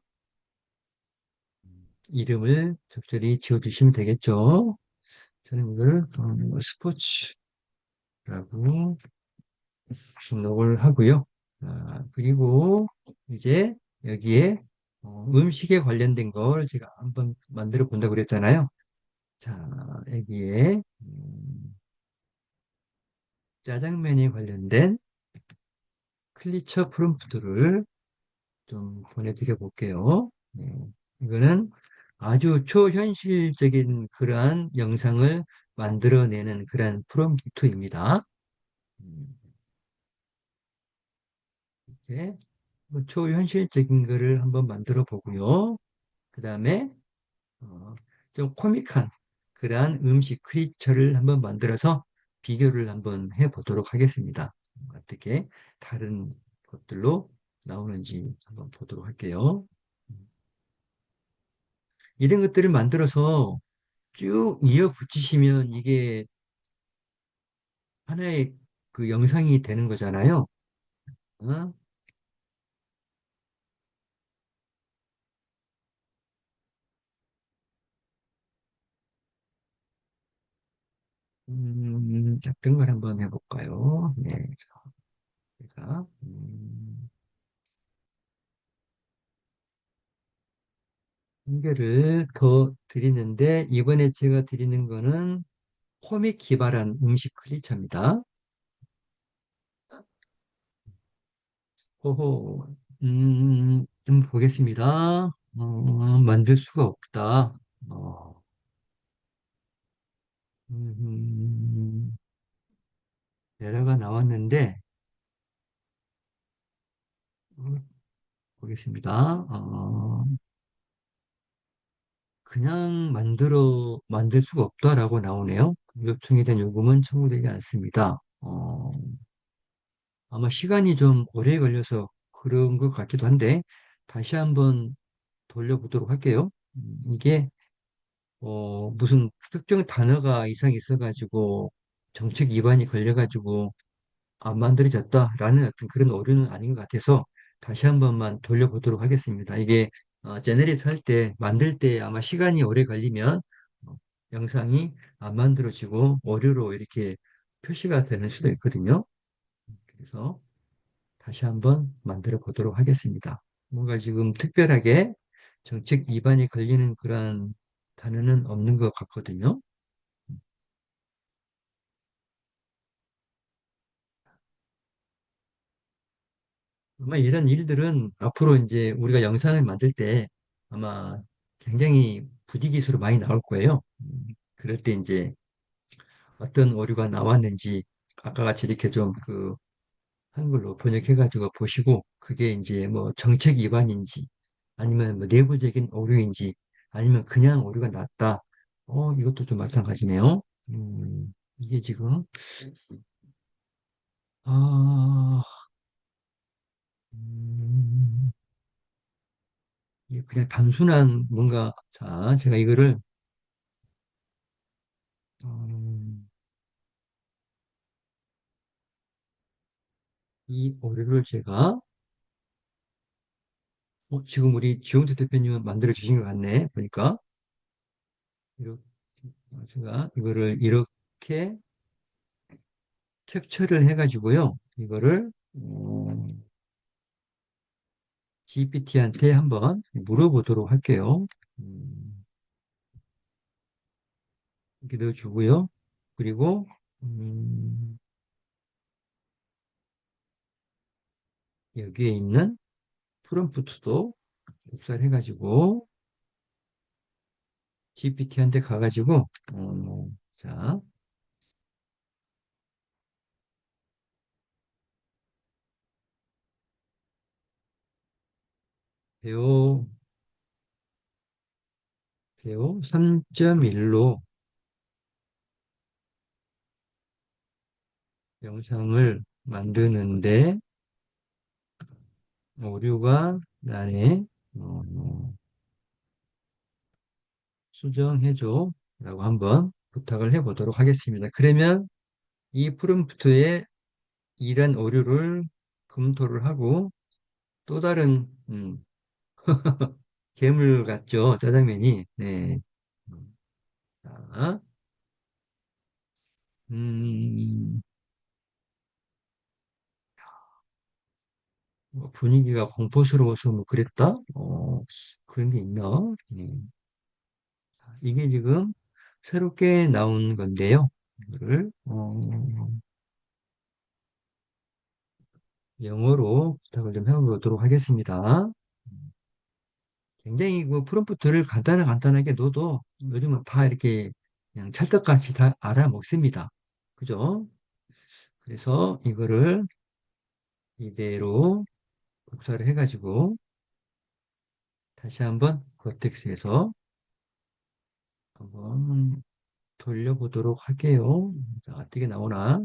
이름을 적절히 지어주시면 되겠죠. 저는 이거를 스포츠라고 등록을 하고요. 그리고 이제 여기에 음식에 관련된 걸 제가 한번 만들어 본다고 그랬잖아요. 자, 여기에 짜장면에 관련된 클리처 프롬프트를 좀 보내드려 볼게요. 네, 이거는 아주 초현실적인 그러한 영상을 만들어내는 그러한 프롬프트입니다. 음, 이렇게 뭐 초현실적인 거를 한번 만들어 보고요. 그 다음에 어, 좀 코믹한 그러한 음식 크리처를 한번 만들어서 비교를 한번 해보도록 하겠습니다. 어떻게 다른 것들로 나오는지 한번 보도록 할게요. 이런 것들을 만들어서 쭉 이어 붙이시면 이게 하나의 그 영상이 되는 거잖아요. 어? 어떤 걸 한번 해볼까요? 네, 제가 한 개를 더 드리는데 이번에 제가 드리는 거는 코믹 기발한 음식 크리처입니다. 호호, 좀 보겠습니다. 만들 수가 없다. 어, 음, 에러가 나왔는데, 보겠습니다. 그냥 만들 수가 없다라고 나오네요. 요청에 대한 요금은 청구되지 않습니다. 아마 시간이 좀 오래 걸려서 그런 것 같기도 한데, 다시 한번 돌려보도록 할게요. 이게 무슨 특정 단어가 이상 있어가지고 정책 위반이 걸려가지고 안 만들어졌다라는 어떤 그런 오류는 아닌 것 같아서 다시 한 번만 돌려보도록 하겠습니다. 이게 제너레이트 할 때, 만들 때 아마 시간이 오래 걸리면 어, 영상이 안 만들어지고 오류로 이렇게 표시가 되는 수도 있거든요. 그래서 다시 한번 만들어 보도록 하겠습니다. 뭔가 지금 특별하게 정책 위반이 걸리는 그런 단어는 없는 것 같거든요. 아마 이런 일들은 앞으로 이제 우리가 영상을 만들 때 아마 굉장히 부지기수로 많이 나올 거예요. 그럴 때 이제 어떤 오류가 나왔는지 아까 같이 이렇게 좀 그 한글로 번역해가지고 보시고 그게 이제 뭐 정책 위반인지 아니면 뭐 내부적인 오류인지 아니면 그냥 오류가 났다. 이것도 좀 마찬가지네요. 이게 지금 아, 음, 이게 그냥 단순한 뭔가 자 제가 이거를 음, 이 오류를 제가 지금 우리 지용태 대표님은 만들어 주신 것 같네. 보니까 이렇게 제가 이거를 이렇게 캡처를 해가지고요. 이거를 GPT한테 한번 물어보도록 할게요. 음, 이렇게 넣어주고요. 그리고 음, 여기에 있는 프롬프트도 복사해가지고 GPT한테 가가지고 자 배우 배우 3.1로 영상을 만드는데 오류가 나네. 수정해줘 라고 한번 부탁을 해보도록 하겠습니다. 그러면 이 프롬프트에 이런 오류를 검토를 하고 또 다른 괴물 같죠? 짜장면이. 네. 자, 음, 뭐 분위기가 공포스러워서 뭐 그랬다? 그런 게 있나? 네. 이게 지금 새롭게 나온 건데요. 이거를 영어로 부탁을 좀 해보도록 하겠습니다. 굉장히 그 프롬프트를 간단하게 넣어도 요즘은 다 이렇게 그냥 찰떡같이 다 알아먹습니다. 그죠? 그래서 이거를 이대로 복사를 해가지고 다시 한번 코텍스에서 한번 돌려보도록 할게요. 자, 어떻게 나오나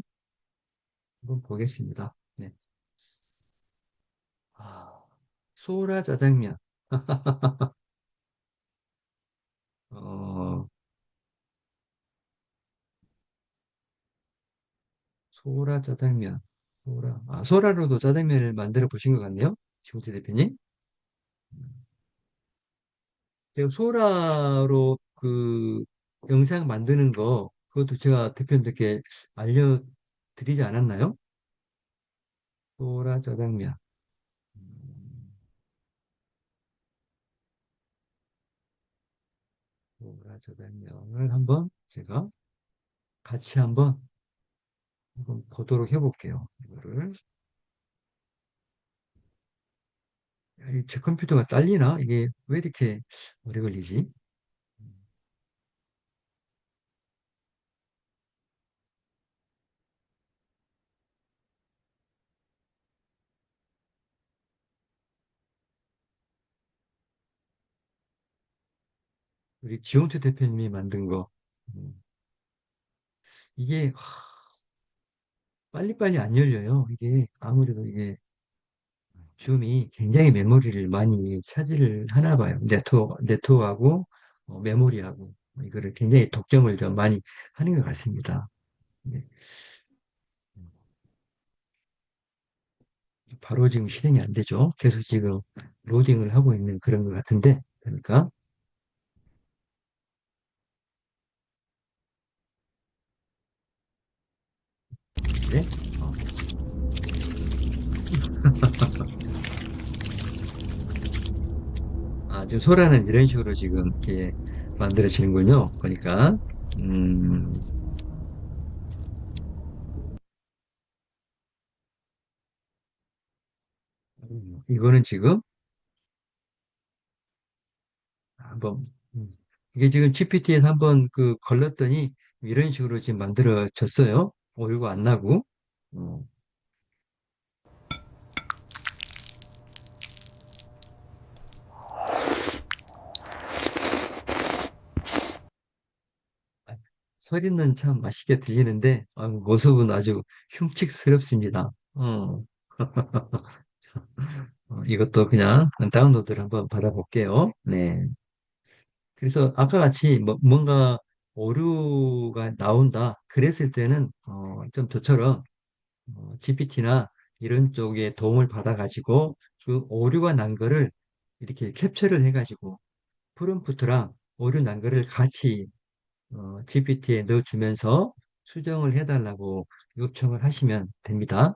한번 보겠습니다. 네. 소라 짜장면. 어, 소라 짜장면. 소라로도 짜장면을 만들어 보신 것 같네요. 지호재 대표님. 제가 소라로 그 영상 만드는 거, 그것도 제가 대표님들께 알려드리지 않았나요? 소라 짜장면. 음, 소라 짜장면을 한번 제가 같이 한번 보도록 해볼게요. 이거를. 제 컴퓨터가 딸리나? 이게 왜 이렇게 오래 걸리지? 우리 지용태 대표님이 만든 거. 음, 이게 빨리빨리 안 열려요. 이게 아무래도 이게 줌이 굉장히 메모리를 많이 차지를 하나 봐요. 네트워크하고 메모리하고 이거를 굉장히 독점을 좀 많이 하는 것 같습니다. 네. 바로 지금 실행이 안 되죠. 계속 지금 로딩을 하고 있는 그런 것 같은데, 그러니까, 네. 어, 지금 소라는 이런 식으로 지금 이렇게 만들어지는군요. 보니까, 음, 이거는 지금 한번 이게 지금 GPT에서 한번 그 걸렀더니 이런 식으로 지금 만들어졌어요. 오류가 안 나고. 어, 아, 소리는 참 맛있게 들리는데 모습은 아주 흉측스럽습니다. 이것도 그냥 다운로드를 한번 받아볼게요. 네. 그래서 아까 같이 뭔가 오류가 나온다. 그랬을 때는 좀 저처럼 GPT나 이런 쪽에 도움을 받아가지고 그 오류가 난 거를 이렇게 캡처를 해가지고 프롬프트랑 오류 난 거를 같이 GPT에 넣어주면서 수정을 해달라고 요청을 하시면 됩니다.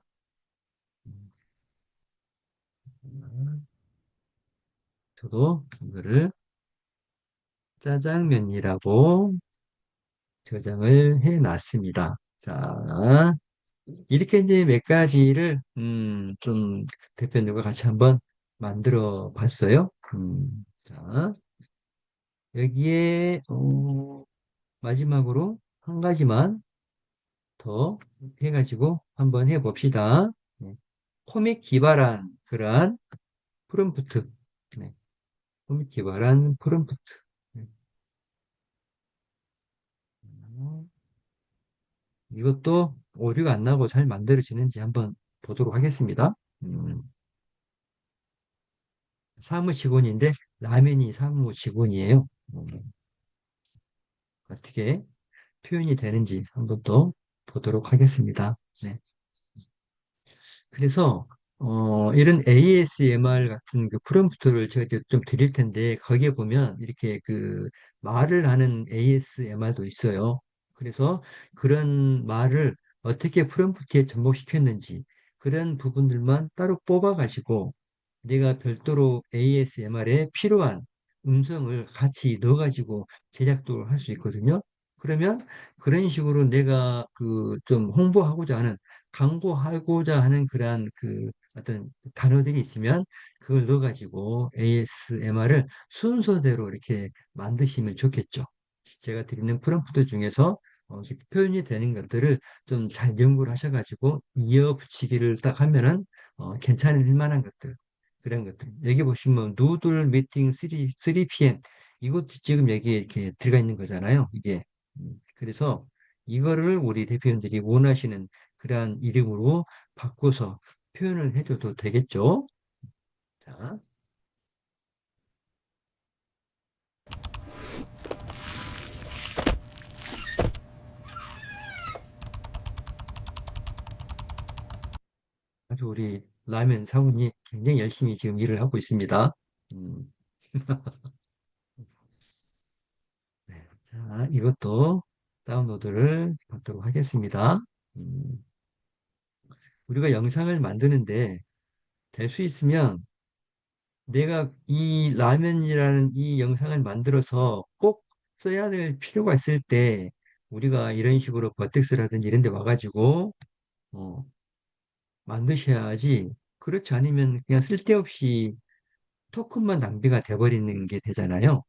저도 이거를 짜장면이라고 저장을 해놨습니다. 자, 이렇게 이제 몇 가지를 좀 대표님과 같이 한번 만들어 봤어요. 자, 여기에 마지막으로 한 가지만 더 해가지고 한번 해봅시다. 네. 코믹 기발한 그러한 프롬프트. 네. 코믹 기발한 프롬프트. 네. 이것도 오류가 안 나고 잘 만들어지는지 한번 보도록 하겠습니다. 음, 사무직원인데 라면이 사무직원이에요. 어떻게 표현이 되는지 한번 또 보도록 하겠습니다. 네. 그래서 이런 ASMR 같은 그 프롬프트를 제가 이제 좀 드릴 텐데 거기에 보면 이렇게 그 말을 하는 ASMR도 있어요. 그래서 그런 말을 어떻게 프롬프트에 접목시켰는지 그런 부분들만 따로 뽑아가지고 내가 별도로 ASMR에 필요한 음성을 같이 넣어가지고 제작도 할 수 있거든요. 그러면 그런 식으로 내가 그 좀 홍보하고자 하는 광고하고자 하는 그러한 그 어떤 단어들이 있으면 그걸 넣어가지고 ASMR을 순서대로 이렇게 만드시면 좋겠죠. 제가 드리는 프롬프트 중에서 이렇게 표현이 되는 것들을 좀 잘 연구를 하셔가지고 이어붙이기를 딱 하면은 괜찮을 만한 것들 그런 것들. 여기 보시면 누들 미팅 3PM 이것도 지금 여기에 이렇게 들어가 있는 거잖아요. 이게. 그래서 이거를 우리 대표님들이 원하시는 그러한 이름으로 바꿔서 표현을 해줘도 되겠죠. 자, 아주 우리 라면 사원이 굉장히 열심히 지금 일을 하고 있습니다. 음, 네. 자, 이것도 다운로드를 받도록 하겠습니다. 음, 우리가 영상을 만드는데 될 수 있으면 내가 이 라면이라는 이 영상을 만들어서 꼭 써야 될 필요가 있을 때 우리가 이런 식으로 버텍스라든지 이런 데 와가지고 어, 만드셔야지 그렇지 않으면 그냥 쓸데없이 토큰만 낭비가 돼버리는 게 되잖아요.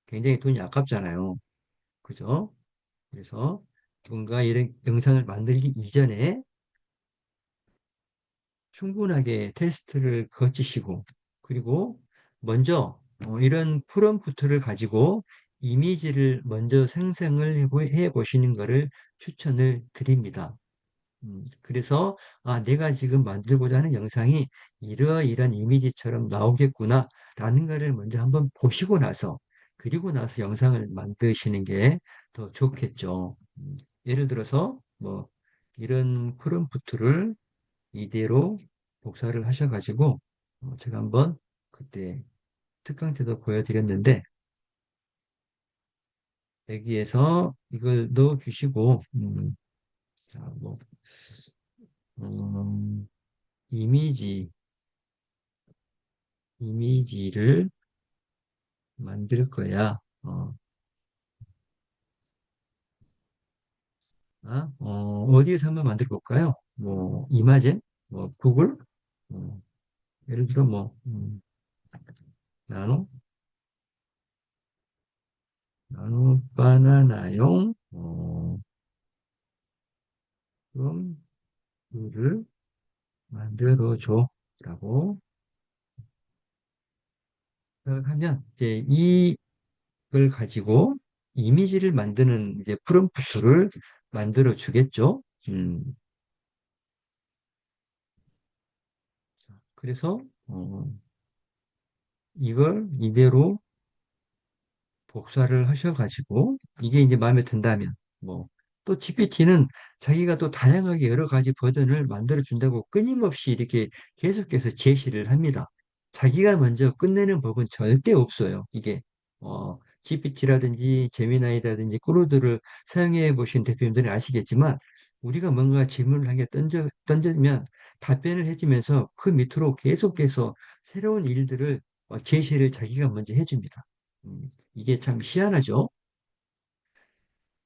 굉장히 돈이 아깝잖아요. 그죠? 그래서 뭔가 이런 영상을 만들기 이전에 충분하게 테스트를 거치시고 그리고 먼저 이런 프롬프트를 가지고 이미지를 먼저 생성을 해 보시는 것을 추천을 드립니다. 그래서 내가 지금 만들고자 하는 영상이 이러이러한 이미지처럼 나오겠구나 라는 것을 먼저 한번 보시고 나서 그리고 나서 영상을 만드시는 게 더 좋겠죠. 예를 들어서 뭐 이런 프롬프트를 이대로 복사를 하셔가지고 제가 한번 그때 특강 때도 보여드렸는데 여기에서 이걸 넣어 주시고 자, 뭐 음, 이미지 이미지를 만들 거야. 어디에서 한번 만들어 볼까요? 뭐 이마젠, 뭐 구글, 어, 예를 들어 뭐 나노 나노 바나나용 그럼 를 만들어 줘라고 하면 이제 이걸 가지고 이미지를 만드는 이제 프롬프트를 만들어 주겠죠. 그래서 이걸 이대로 복사를 하셔가지고 이게 이제 마음에 든다면 뭐 또 GPT는 자기가 또 다양하게 여러 가지 버전을 만들어 준다고 끊임없이 이렇게 계속해서 제시를 합니다. 자기가 먼저 끝내는 법은 절대 없어요. 이게 GPT라든지 제미나이라든지 크루드를 사용해 보신 대표님들은 아시겠지만 우리가 뭔가 질문을 한 개 던지면 답변을 해주면서 그 밑으로 계속해서 새로운 일들을 제시를 자기가 먼저 해줍니다. 이게 참 희한하죠.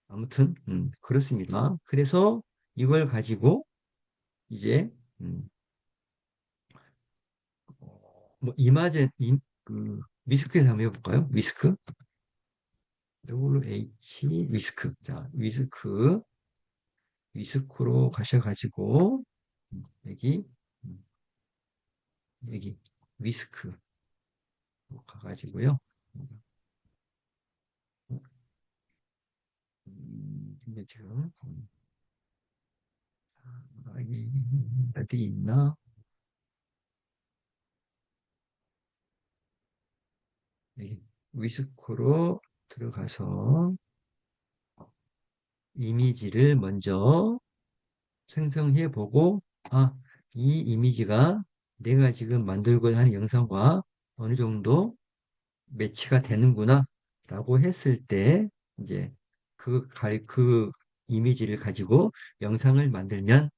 아무튼 그렇습니다. 그래서 이걸 가지고 이제 음, 뭐 이마젠 그 위스크에서 한번 해볼까요? 위스크 WH 위스크 자 위스크로 가셔가지고 여기 음, 여기 위스크 가가지고요. 근데 지금 여기 어디 있나? 여기 위스크로 들어가서 이미지를 먼저 생성해 보고, 아, 이 이미지가 내가 지금 만들고 하는 영상과 어느 정도 매치가 되는구나 라고 했을 때 이제 그 이미지를 가지고 영상을 만들면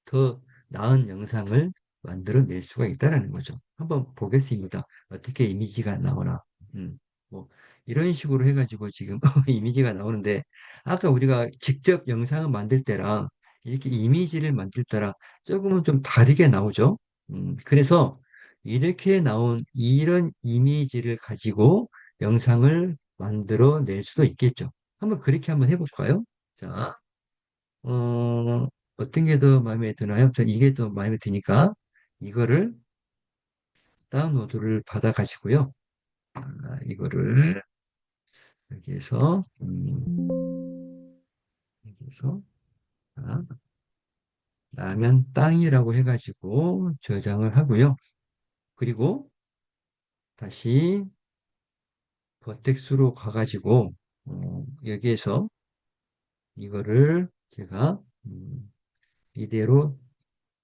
더 나은 영상을 만들어낼 수가 있다는 거죠. 한번 보겠습니다. 어떻게 이미지가 나오나. 음, 뭐 이런 식으로 해가지고 지금 이미지가 나오는데 아까 우리가 직접 영상을 만들 때랑 이렇게 이미지를 만들 때랑 조금은 좀 다르게 나오죠. 그래서 이렇게 나온 이런 이미지를 가지고 영상을 만들어낼 수도 있겠죠. 한번 그렇게 한번 해볼까요? 자, 어떤 게 더 마음에 드나요? 전 이게 더 마음에 드니까 이거를 다운로드를 받아 가지고요. 이거를 여기에서 여기에서 자, 라면 땅이라고 해가지고 저장을 하고요. 그리고 다시 버텍스로 가가지고 여기에서 이거를 제가 이대로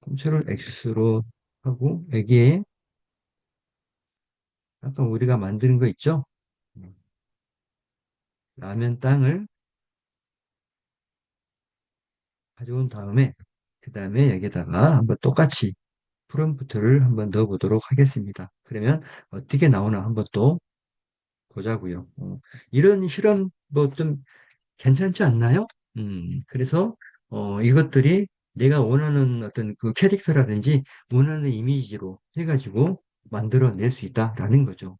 컨트롤 X로 하고 여기에 아까 우리가 만드는 거 있죠? 음, 라면 땅을 가져온 다음에 그 다음에 여기다가 한번 똑같이 프롬프트를 한번 넣어보도록 하겠습니다. 그러면 어떻게 나오나 한번 또 보자고요. 이런 실험 뭐 좀 괜찮지 않나요? 그래서 이것들이 내가 원하는 어떤 그 캐릭터라든지 원하는 이미지로 해가지고 만들어낼 수 있다라는 거죠.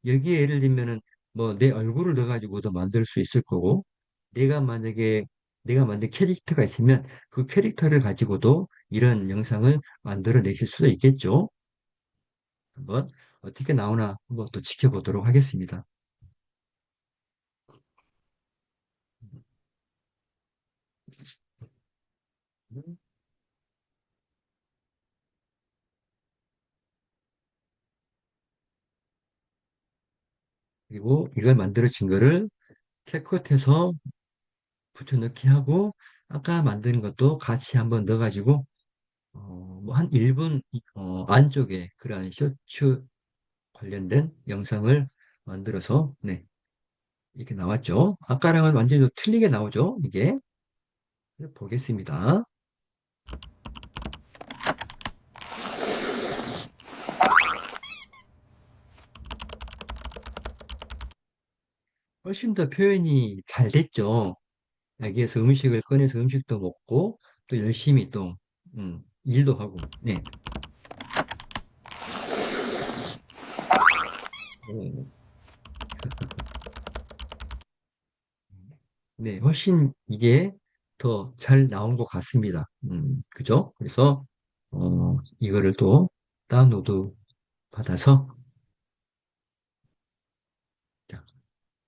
여기에 예를 들면은 뭐 내 얼굴을 넣어가지고도 만들 수 있을 거고 내가 만약에 내가 만든 캐릭터가 있으면 그 캐릭터를 가지고도 이런 영상을 만들어내실 수도 있겠죠. 한번 어떻게 나오나 한번 또 지켜보도록 하겠습니다. 그리고 이걸 만들어진 거를 캡컷해서 붙여넣기 하고 아까 만든 것도 같이 한번 넣어가지고 뭐한 1분 안쪽에 그러한 쇼츠 관련된 영상을 만들어서 네 이렇게 나왔죠. 아까랑은 완전히 또 틀리게 나오죠. 이게 보겠습니다. 훨씬 더 표현이 잘 됐죠. 여기에서 음식을 꺼내서 음식도 먹고 또 열심히 또 일도 하고 네. 네. 네, 훨씬 이게 더 잘 나온 것 같습니다. 그죠? 그래서, 이거를 또 다운로드 받아서, 자,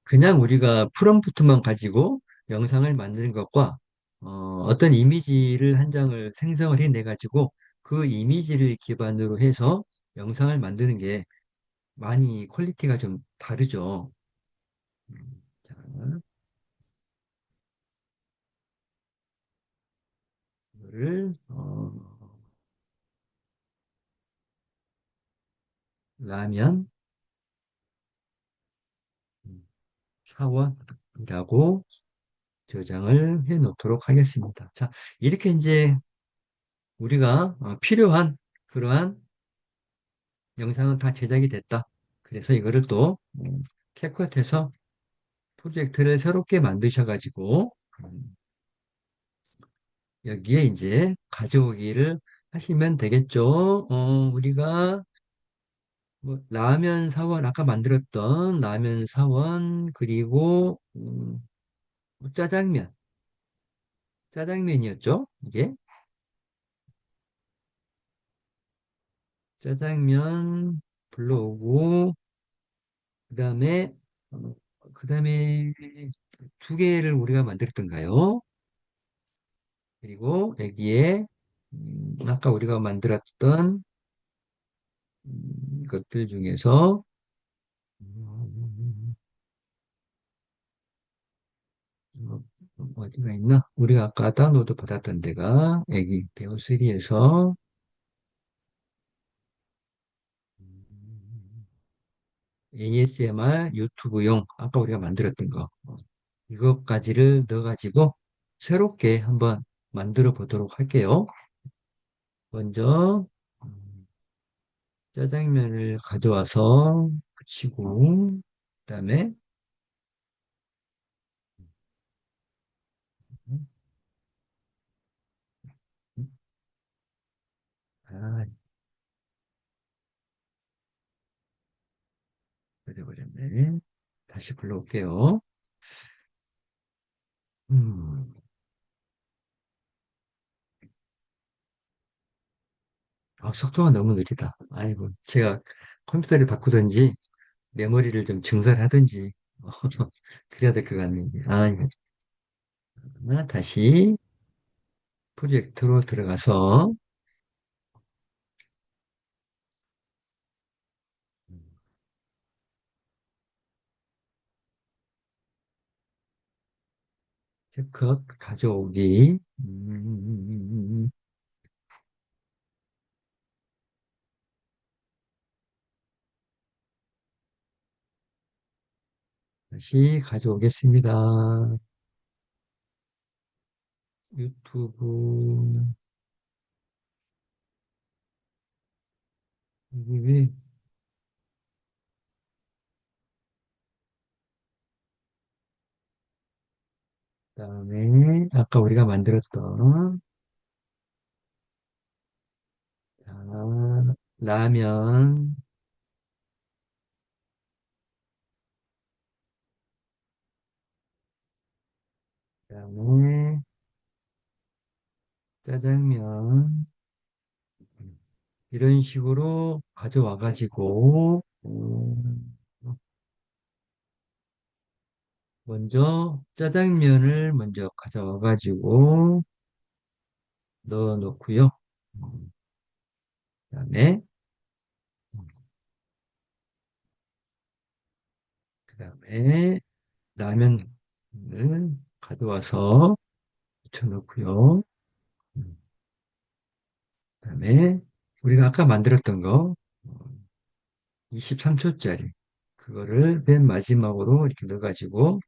그냥 우리가 프롬프트만 가지고 영상을 만드는 것과, 어떤 이미지를 한 장을 생성을 해내가지고 그 이미지를 기반으로 해서 영상을 만드는 게 많이 퀄리티가 좀 다르죠. 자, 라면 사원이라고 저장을 해 놓도록 하겠습니다. 자, 이렇게 이제 우리가 필요한 그러한 영상은 다 제작이 됐다. 그래서 이거를 또 캡컷에서 프로젝트를 새롭게 만드셔가지고 여기에 이제 가져오기를 하시면 되겠죠. 우리가 뭐 라면 사원 아까 만들었던 라면 사원 그리고 뭐 짜장면이었죠. 이게 짜장면 불러오고 그다음에 그다음에 두 개를 우리가 만들었던가요? 그리고 여기에 아까 우리가 만들었던 것들 중에서 음, 어, 어디가 있나? 우리가 아까 다운로드 받았던 데가 여기 베어3에서 ASMR 유튜브용 아까 우리가 만들었던 거 이것까지를 넣어가지고 새롭게 한번 만들어 보도록 할게요. 먼저 짜장면을 가져와서 붙이고 그다음에 아, 그래버렸네. 다시 불러올게요. 음, 속도가 너무 느리다. 아이고, 제가 컴퓨터를 바꾸든지 메모리를 좀 증설하든지 그래야 될 것 같네요. 이거 다시 프로젝트로 들어가서 체크 가져오기 다시 가져오겠습니다. 유튜브 여기 그다음에 아까 우리가 만들었던 라면 그다음에 짜장면 이런 식으로 가져와 가지고 먼저 짜장면을 먼저 가져와 가지고 넣어 놓고요. 그다음에 그다음에 라면을 가져와서 붙여 놓고요. 그다음에 우리가 아까 만들었던 거 23초짜리 그거를 맨 마지막으로 이렇게 넣어가지고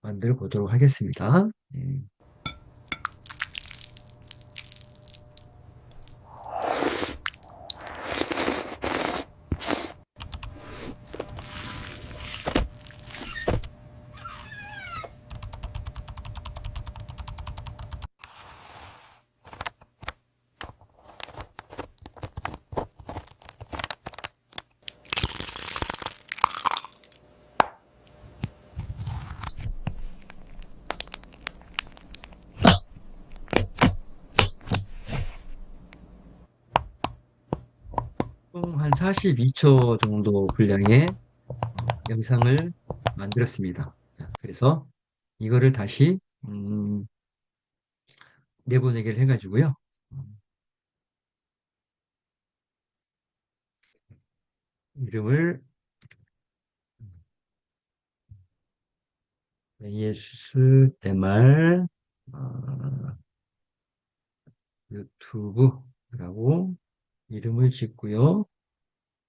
만들어 보도록 하겠습니다. 예. 총한 42초 정도 분량의 영상을 만들었습니다. 자, 그래서 이거를 다시 내보내기를 해가지고요. 이름을 ASMR 유튜브라고 이름을 짓고요.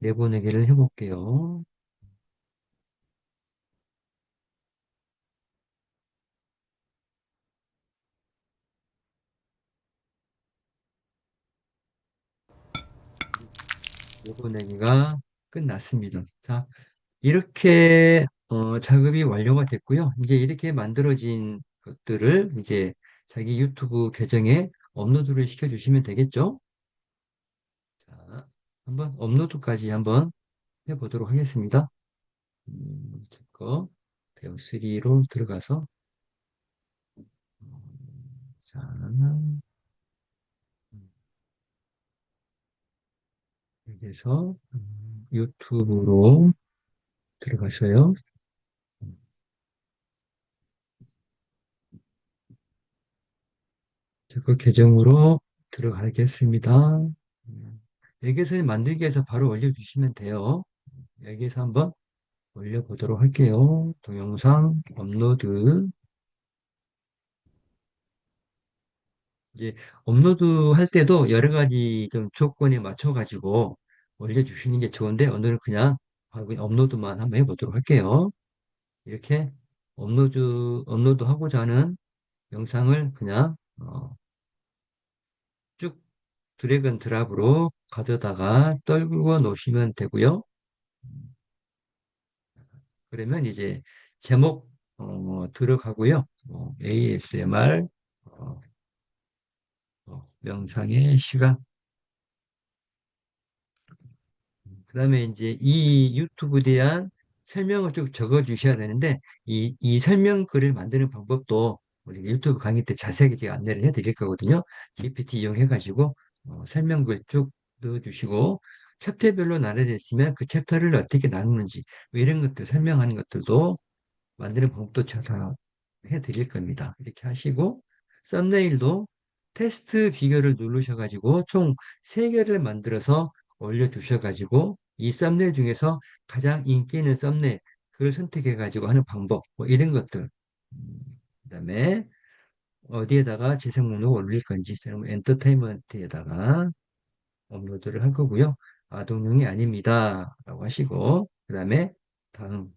내보내기를 해볼게요. 내보내기가 끝났습니다. 자, 이렇게 작업이 완료가 됐고요. 이제 이렇게 만들어진 것들을 이제 자기 유튜브 계정에 업로드를 시켜주시면 되겠죠? 자, 한번 업로드까지 한번 해보도록 하겠습니다. 제거 배우 3로 들어가서 자, 여기서 유튜브로 들어가서요. 제거 계정으로 들어가겠습니다. 여기서 만들기 위해서 바로 올려주시면 돼요. 여기서 한번 올려보도록 할게요. 동영상 업로드. 이제 업로드 할 때도 여러 가지 좀 조건에 맞춰가지고 올려주시는 게 좋은데 오늘은 그냥 바로 그냥 업로드만 한번 해보도록 할게요. 이렇게 업로드하고자 하는 영상을 그냥 쭉 드래그 드랍으로 가져다가 떨구어 놓으시면 되고요. 그러면 이제 제목 들어가고요. ASMR 명상의 시간. 그다음에 이제 이 유튜브에 대한 설명을 쭉 적어 주셔야 되는데 이 설명 글을 만드는 방법도 우리 유튜브 강의 때 자세하게 제가 안내를 해 드릴 거거든요. GPT 이용해 가지고 설명글 쭉 넣어 주시고 챕터별로 나눠져 있으면 그 챕터를 어떻게 나누는지 뭐 이런 것들 설명하는 것들도 만드는 방법도 제가 다 해드릴 겁니다. 이렇게 하시고 썸네일도 테스트 비교를 누르셔가지고 총 3개를 만들어서 올려두셔가지고 이 썸네일 중에서 가장 인기 있는 썸네일 그걸 선택해가지고 하는 방법 뭐 이런 것들 그다음에 어디에다가 재생 목록을 올릴 건지 저는 엔터테인먼트에다가 업로드를 할 거고요. 아동용이 아닙니다. 라고 하시고 그 다음에 다음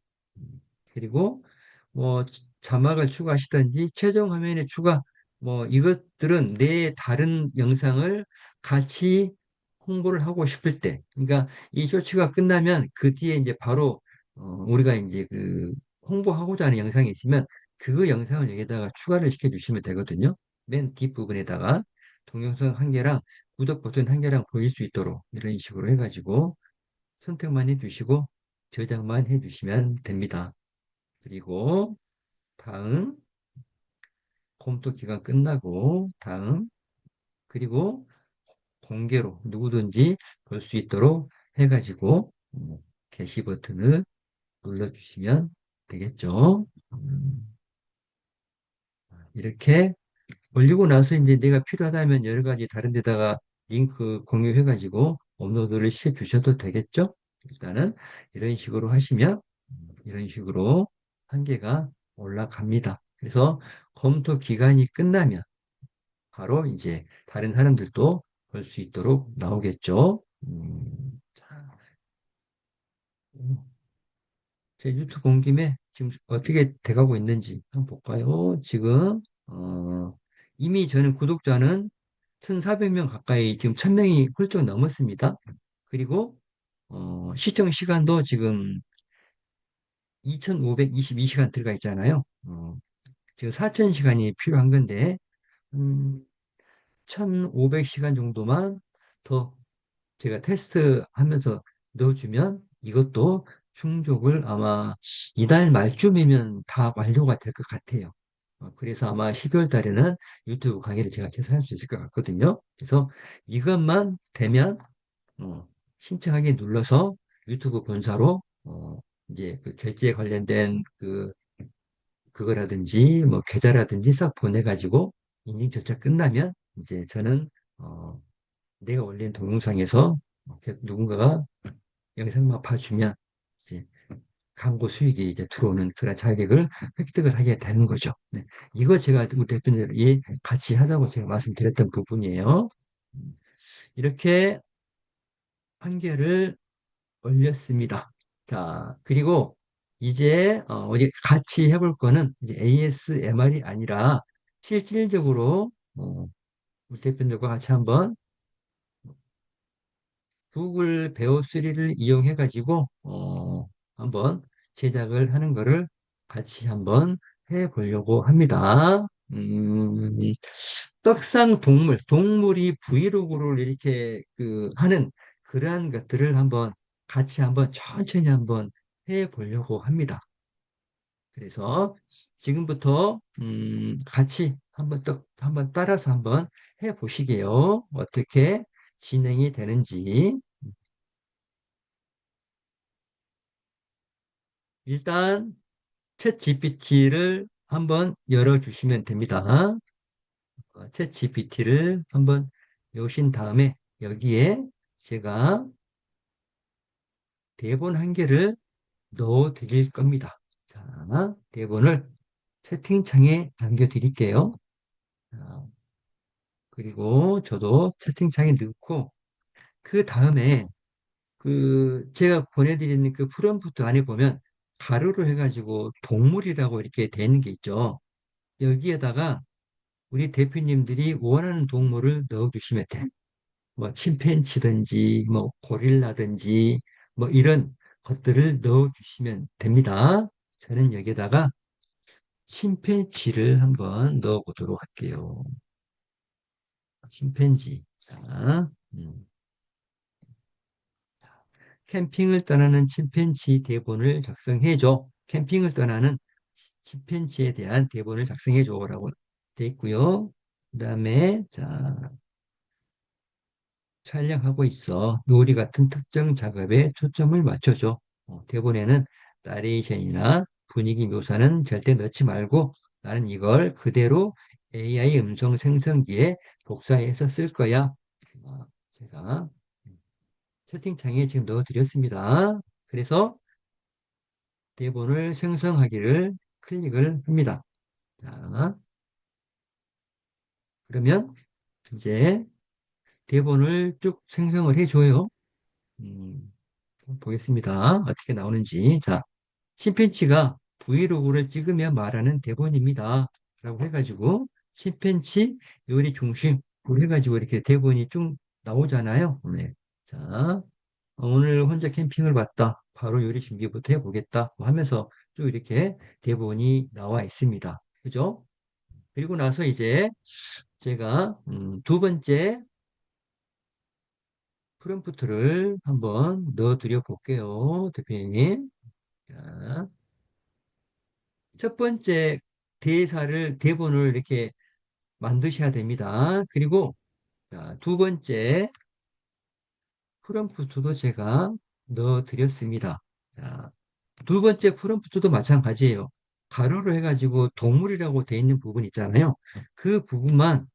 그리고 뭐 자막을 추가하시든지 최종 화면에 추가 뭐 이것들은 내 다른 영상을 같이 홍보를 하고 싶을 때 그러니까 이 쇼츠가 끝나면 그 뒤에 이제 바로 우리가 이제 그 홍보하고자 하는 영상이 있으면 그 영상을 여기다가 추가를 시켜 주시면 되거든요. 맨 뒷부분에다가 동영상 한 개랑 구독 버튼 한 개랑 보일 수 있도록 이런 식으로 해가지고 선택만 해주시고 저장만 해주시면 됩니다. 그리고 다음 컴퓨터 기간 끝나고 다음 그리고 공개로 누구든지 볼 수 있도록 해가지고 게시 버튼을 눌러주시면 되겠죠. 이렇게 올리고 나서 이제 내가 필요하다면 여러 가지 다른 데다가 링크 공유해가지고 업로드를 시켜 주셔도 되겠죠. 일단은 이런 식으로 하시면 이런 식으로 한계가 올라갑니다. 그래서 검토 기간이 끝나면 바로 이제 다른 사람들도 볼 수 있도록 나오겠죠. 자, 음, 제 유튜브 온 김에 지금 어떻게 돼가고 있는지 한번 볼까요? 지금 이미 저는 구독자는 1,400명 가까이 지금 1,000명이 훌쩍 넘었습니다. 그리고 시청 시간도 지금 2,522시간 들어가 있잖아요. 지금 4,000시간이 필요한 건데 1,500시간 정도만 더 제가 테스트하면서 넣어주면 이것도 충족을 아마 이달 말쯤이면 다 완료가 될 것 같아요. 그래서 아마 12월 달에는 유튜브 강의를 제가 개설할 수 있을 것 같거든요. 그래서 이것만 되면 신청하기 눌러서 유튜브 본사로 이제 그 결제 관련된 그거라든지 뭐 계좌라든지 싹 보내가지고 인증 절차 끝나면 이제 저는 내가 올린 동영상에서 누군가가 영상만 봐주면 이제 광고 수익이 이제 들어오는 그런 자격을 획득을 하게 되는 거죠. 네. 이거 제가 우리 대표님이 같이 하자고 제가 말씀드렸던 부분이에요. 이렇게 한 개를 올렸습니다. 자, 그리고 이제 우리 같이 해볼 거는 이제 ASMR이 아니라 실질적으로 우리 대표님과 같이 한번 구글 베어 3를 이용해 가지고 한번 제작을 하는 거를 같이 한번 해 보려고 합니다. 떡상 동물이 브이로그를 이렇게 하는 그러한 것들을 한번 같이 한번 천천히 한번 해 보려고 합니다. 그래서 지금부터 같이 한번 따라서 한번 해 보시게요. 어떻게 진행이 되는지. 일단 챗 GPT를 한번 열어주시면 됩니다. 챗 GPT를 한번 여신 다음에 여기에 제가 대본 한 개를 넣어 드릴 겁니다. 자, 대본을 채팅창에 남겨 드릴게요. 그리고 저도 채팅창에 넣고 그 다음에 제가 보내드리는 그 프롬프트 안에 보면 가로로 해가지고 동물이라고 이렇게 되는 게 있죠. 여기에다가 우리 대표님들이 원하는 동물을 넣어주시면 돼. 뭐 침팬지든지 뭐 고릴라든지 뭐 이런 것들을 넣어주시면 됩니다. 저는 여기에다가 침팬지를 한번 넣어보도록 할게요. 침팬지. 자, 캠핑을 떠나는 침팬지 대본을 작성해줘. 캠핑을 떠나는 침팬지에 대한 대본을 작성해줘라고 돼 있고요. 그다음에 자 촬영하고 있어. 요리 같은 특정 작업에 초점을 맞춰줘. 대본에는 나레이션이나 분위기 묘사는 절대 넣지 말고 나는 이걸 그대로 AI 음성 생성기에 복사해서 쓸 거야. 제가 채팅창에 지금 넣어드렸습니다. 그래서 대본을 생성하기를 클릭을 합니다. 자, 그러면 이제 대본을 쭉 생성을 해줘요. 음, 보겠습니다. 어떻게 나오는지. 자, 침팬치가 브이로그를 찍으며 말하는 대본입니다. 라고 해가지고, 침팬치 요리 중심, 해가지고 이렇게 대본이 쭉 나오잖아요. 네. 자, 오늘 혼자 캠핑을 왔다. 바로 요리 준비부터 해보겠다. 뭐 하면서 쭉 이렇게 대본이 나와 있습니다. 그죠? 그리고 나서 이제 제가 두 번째 프롬프트를 한번 넣어드려 볼게요. 대표님. 자, 첫 번째 대본을 이렇게 만드셔야 됩니다. 그리고 자, 두 번째 프롬프트도 제가 넣어드렸습니다. 자, 두 번째 프롬프트도 마찬가지예요. 가로로 해가지고 동물이라고 돼 있는 부분 있잖아요. 그 부분만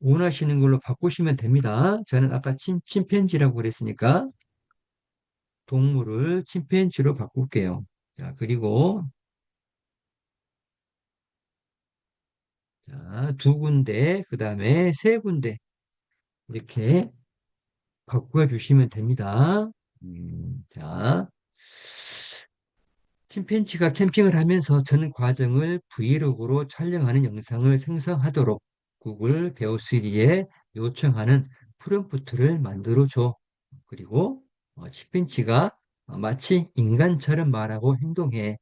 원하시는 걸로 바꾸시면 됩니다. 저는 아까 침팬지라고 그랬으니까 동물을 침팬지로 바꿀게요. 자, 그리고 자, 두 군데, 그 다음에 세 군데 이렇게 바꿔 주시면 됩니다. 자, 침팬지가 캠핑을 하면서 전 과정을 브이로그로 촬영하는 영상을 생성하도록 구글 베어쓰리에 요청하는 프롬프트를 만들어 줘. 그리고 침팬지가 마치 인간처럼 말하고 행동해.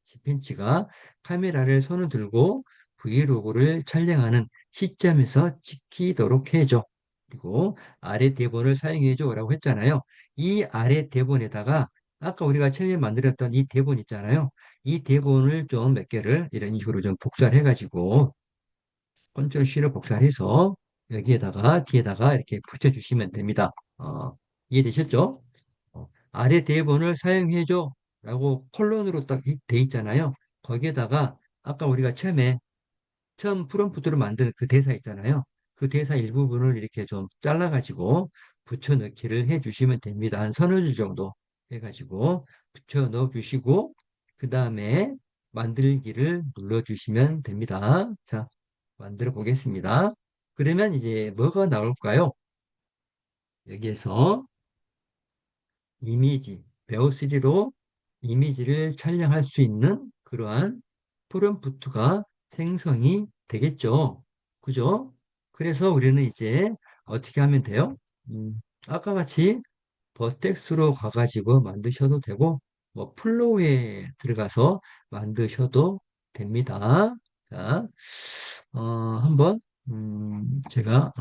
침팬지가 카메라를 손을 들고 브이로그를 촬영하는 시점에서 지키도록 해줘. 그리고 아래 대본을 사용해줘라고 했잖아요. 이 아래 대본에다가 아까 우리가 처음에 만들었던 이 대본 있잖아요. 이 대본을 좀 몇 개를 이런 식으로 좀 복사를 해가지고 컨트롤 C로 복사를 해서 여기에다가 뒤에다가 이렇게 붙여주시면 됩니다. 이해되셨죠? 아래 대본을 사용해줘 라고 콜론으로 딱 돼 있잖아요. 거기에다가 아까 우리가 처음 프롬프트로 만든 그 대사 있잖아요. 그 대사 일부분을 이렇게 좀 잘라가지고 붙여 넣기를 해주시면 됩니다. 한 서너 줄 정도 해가지고 붙여 넣어 주시고 그 다음에 만들기를 눌러주시면 됩니다. 자, 만들어 보겠습니다. 그러면 이제 뭐가 나올까요? 여기에서 이미지, 베어3로 이미지를 촬영할 수 있는 그러한 프롬프트가 생성이 되겠죠. 그죠? 그래서 우리는 이제 어떻게 하면 돼요? 아까 같이 버텍스로 가가지고 만드셔도 되고, 뭐 플로우에 들어가서 만드셔도 됩니다. 자, 한번 제가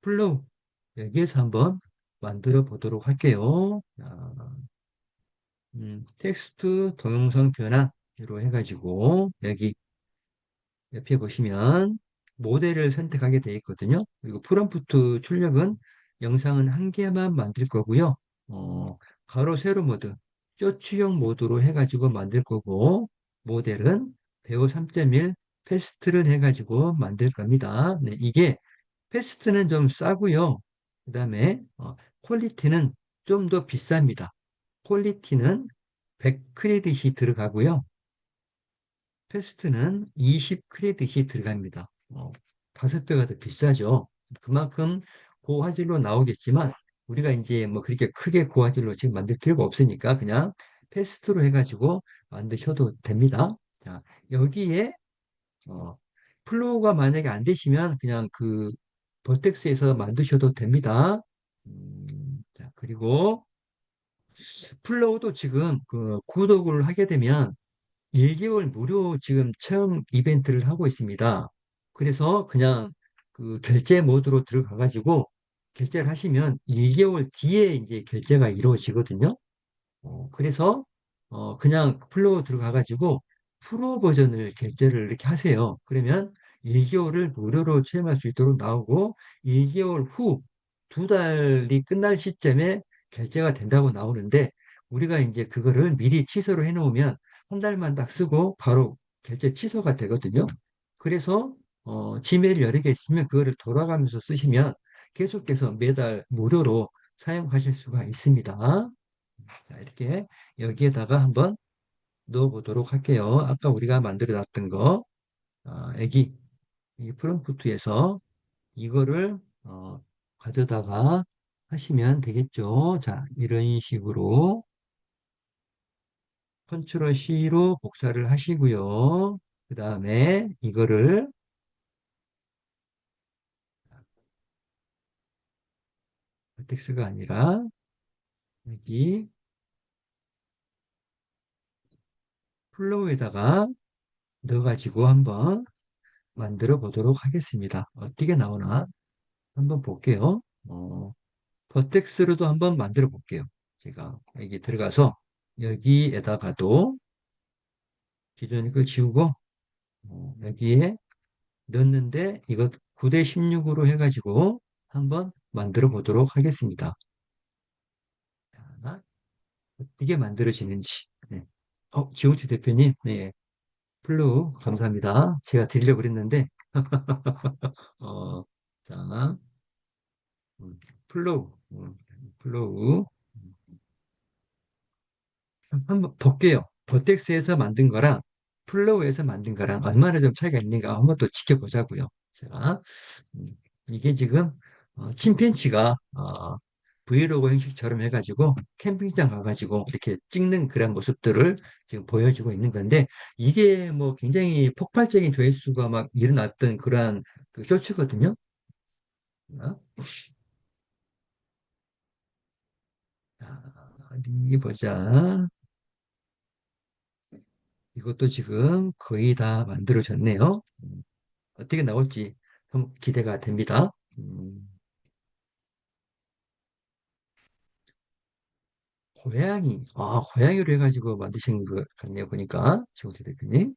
플로우 여기에서 한번 만들어 보도록 할게요. 자, 텍스트 동영상 변환으로 해가지고 여기 옆에 보시면 모델을 선택하게 되어 있거든요. 그리고 프롬프트 출력은 영상은 한 개만 만들 거고요. 가로 세로 모드, 쇼츠용 모드로 해가지고 만들 거고, 모델은 배우 3.1 패스트를 해가지고 만들 겁니다. 네, 이게 패스트는 좀 싸고요. 그 다음에 퀄리티는 좀 더 비쌉니다. 퀄리티는 100 크레딧이 들어가고요. 패스트는 20 크레딧이 들어갑니다. 5배가 더 비싸죠. 그만큼 고화질로 나오겠지만 우리가 이제 뭐 그렇게 크게 고화질로 지금 만들 필요가 없으니까 그냥 패스트로 해가지고 만드셔도 됩니다. 자, 여기에 어, 플로우가 만약에 안 되시면 그냥 그 버텍스에서 만드셔도 됩니다. 자, 그리고 플로우도 지금 그 구독을 하게 되면 1개월 무료 지금 체험 이벤트를 하고 있습니다. 그래서 그냥 그 결제 모드로 들어가 가지고 결제를 하시면 1개월 뒤에 이제 결제가 이루어지거든요. 그래서 그냥 플로우 들어가가지고 프로 버전을 결제를 이렇게 하세요. 그러면 1개월을 무료로 체험할 수 있도록 나오고 1개월 후 2달이 끝날 시점에 결제가 된다고 나오는데 우리가 이제 그거를 미리 취소를 해놓으면 한 달만 딱 쓰고 바로 결제 취소가 되거든요. 그래서 지메일 여러 개 있으면 그거를 돌아가면서 쓰시면 계속해서 매달 무료로 사용하실 수가 있습니다. 자, 이렇게 여기에다가 한번 넣어 보도록 할게요. 아까 우리가 만들어 놨던 거, 여기 이 프롬프트에서 이거를 가져다가 하시면 되겠죠. 자, 이런 식으로 컨트롤 C로 복사를 하시고요. 그 다음에 이거를 텍스트가 아니라 여기 플로우에다가 넣어가지고 한번 만들어 보도록 하겠습니다. 어떻게 나오나 한번 볼게요. 버텍스로도 한번 만들어 볼게요. 제가 여기 들어가서 여기에다가도 기존 걸 지우고 여기에 넣는데 이것 9대 16으로 해가지고 한번 만들어 보도록 하겠습니다. 자, 어떻게 만들어지는지. 네. 지호치 대표님, 네. 플루 감사합니다. 제가 드리려고 그랬는데 어, 자, 음, 플로우, 플로우. 한번 볼게요. 버텍스에서 만든 거랑 플로우에서 만든 거랑 얼마나 좀 차이가 있는가 한번 또 지켜보자고요. 자, 음, 이게 지금 침팬치가 브이로그 형식처럼 해가지고 캠핑장 가가지고 이렇게 찍는 그런 모습들을 지금 보여주고 있는 건데 이게 뭐 굉장히 폭발적인 조회수가 막 일어났던 그러한 그 쇼츠거든요. 자, 자, 어디 보자. 이것도 지금 거의 다 만들어졌네요. 어떻게 나올지 좀 기대가 됩니다. 고양이로 해가지고 만드신 것 같네요. 보니까, 지호재 대표님.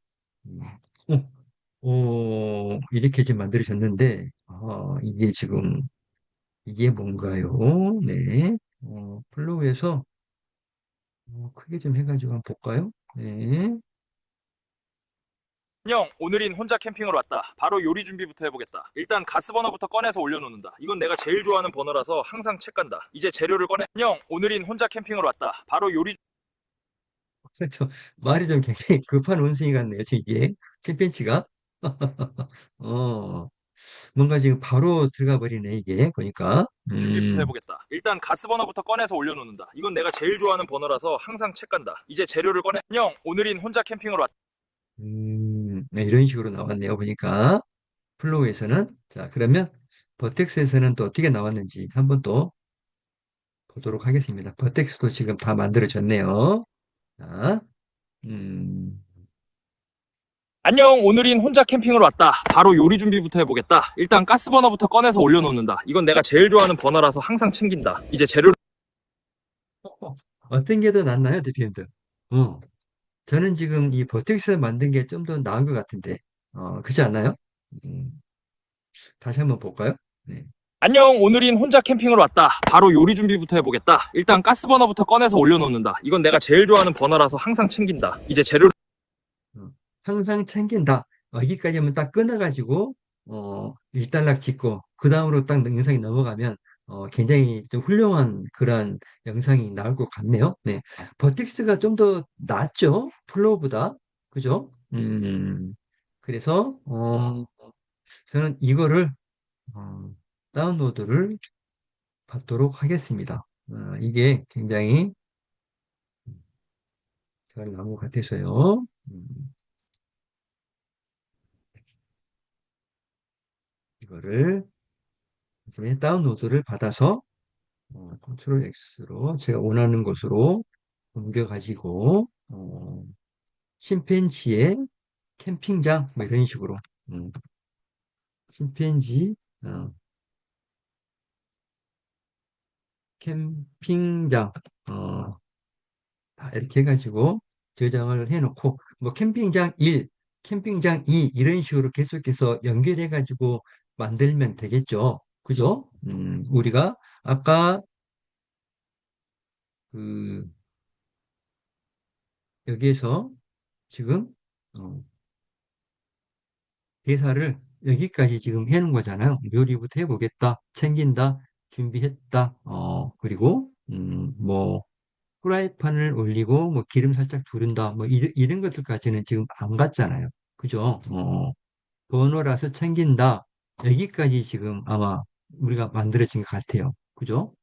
음, 이렇게 지금 만들어졌는데, 이게 지금, 이게 뭔가요? 네. 플로우에서 크게 좀 해가지고 한번 볼까요? 네. 안녕, 오늘인 혼자 캠핑으로 왔다. 바로 요리 준비부터 해보겠다. 일단 가스 버너부터 꺼내서 올려놓는다. 이건 내가 제일 좋아하는 버너라서 항상 책 간다. 이제 재료를 꺼내. 안녕, 오늘인 혼자 캠핑으로 왔다. 바로 요리 저 말이 좀 굉장히 급한 원숭이 같네요. 지금 이게 침팬치가. 어, 뭔가 지금 바로 들어가 버리네, 이게, 보니까. 준비부터 해보겠다. 일단 가스버너부터 꺼내서 올려놓는다. 이건 내가 제일 좋아하는 버너라서 항상 책 간다. 이제 재료를 꺼내. 안녕, 오늘인 혼자 캠핑으로 왔다. 네, 이런 식으로 나왔네요. 보니까 플로우에서는. 자, 그러면 버텍스에서는 또 어떻게 나왔는지 한번 또 보도록 하겠습니다. 버텍스도 지금 다 만들어졌네요. 자, 음, 안녕, 오늘인 혼자 캠핑으로 왔다. 바로 요리 준비부터 해보겠다. 일단 가스버너부터 꺼내서 올려놓는다. 이건 내가 제일 좋아하는 버너라서 항상 챙긴다. 이제 재료를 어떤 게 더 낫나요, 대표님들? 저는 지금 이 버텍스 만든 게 좀 더 나은 것 같은데, 그렇지 않나요? 음, 다시 한번 볼까요? 네. 안녕, 오늘인 혼자 캠핑으로 왔다. 바로 요리 준비부터 해보겠다. 일단 가스버너부터 꺼내서 올려놓는다. 이건 내가 제일 좋아하는 버너라서 항상 챙긴다. 이제 재료를 어, 항상 챙긴다. 여기까지만 딱 끊어가지고, 일단락 짓고, 그 다음으로 딱 영상이 넘어가면, 굉장히 좀 훌륭한 그런 영상이 나올 것 같네요. 네. 버텍스가 좀 더 낫죠? 플로우보다. 그죠? 그래서, 저는 이거를, 어, 다운로드를 받도록 하겠습니다. 이게 굉장히 잘 나온 것 같아서요. 이거를 나중에 다운로드를 받아서 컨트롤 X로 제가 원하는 곳으로 옮겨가지고 침팬지의 캠핑장 뭐 이런 식으로 음, 침팬지 어, 캠핑장 어, 다 이렇게 해가지고 저장을 해놓고 뭐 캠핑장 1, 캠핑장 2 이런 식으로 계속해서 연결해가지고 만들면 되겠죠. 그죠? 우리가 아까 그 여기에서 지금 어, 대사를 여기까지 지금 해놓은 거잖아요. 요리부터 해보겠다, 챙긴다, 준비했다, 그리고 뭐 프라이팬을 올리고 뭐 기름 살짝 두른다, 뭐 이런 것들까지는 지금 안 갔잖아요. 그죠? 번호라서 챙긴다. 여기까지 지금 아마 우리가 만들어진 것 같아요. 그죠?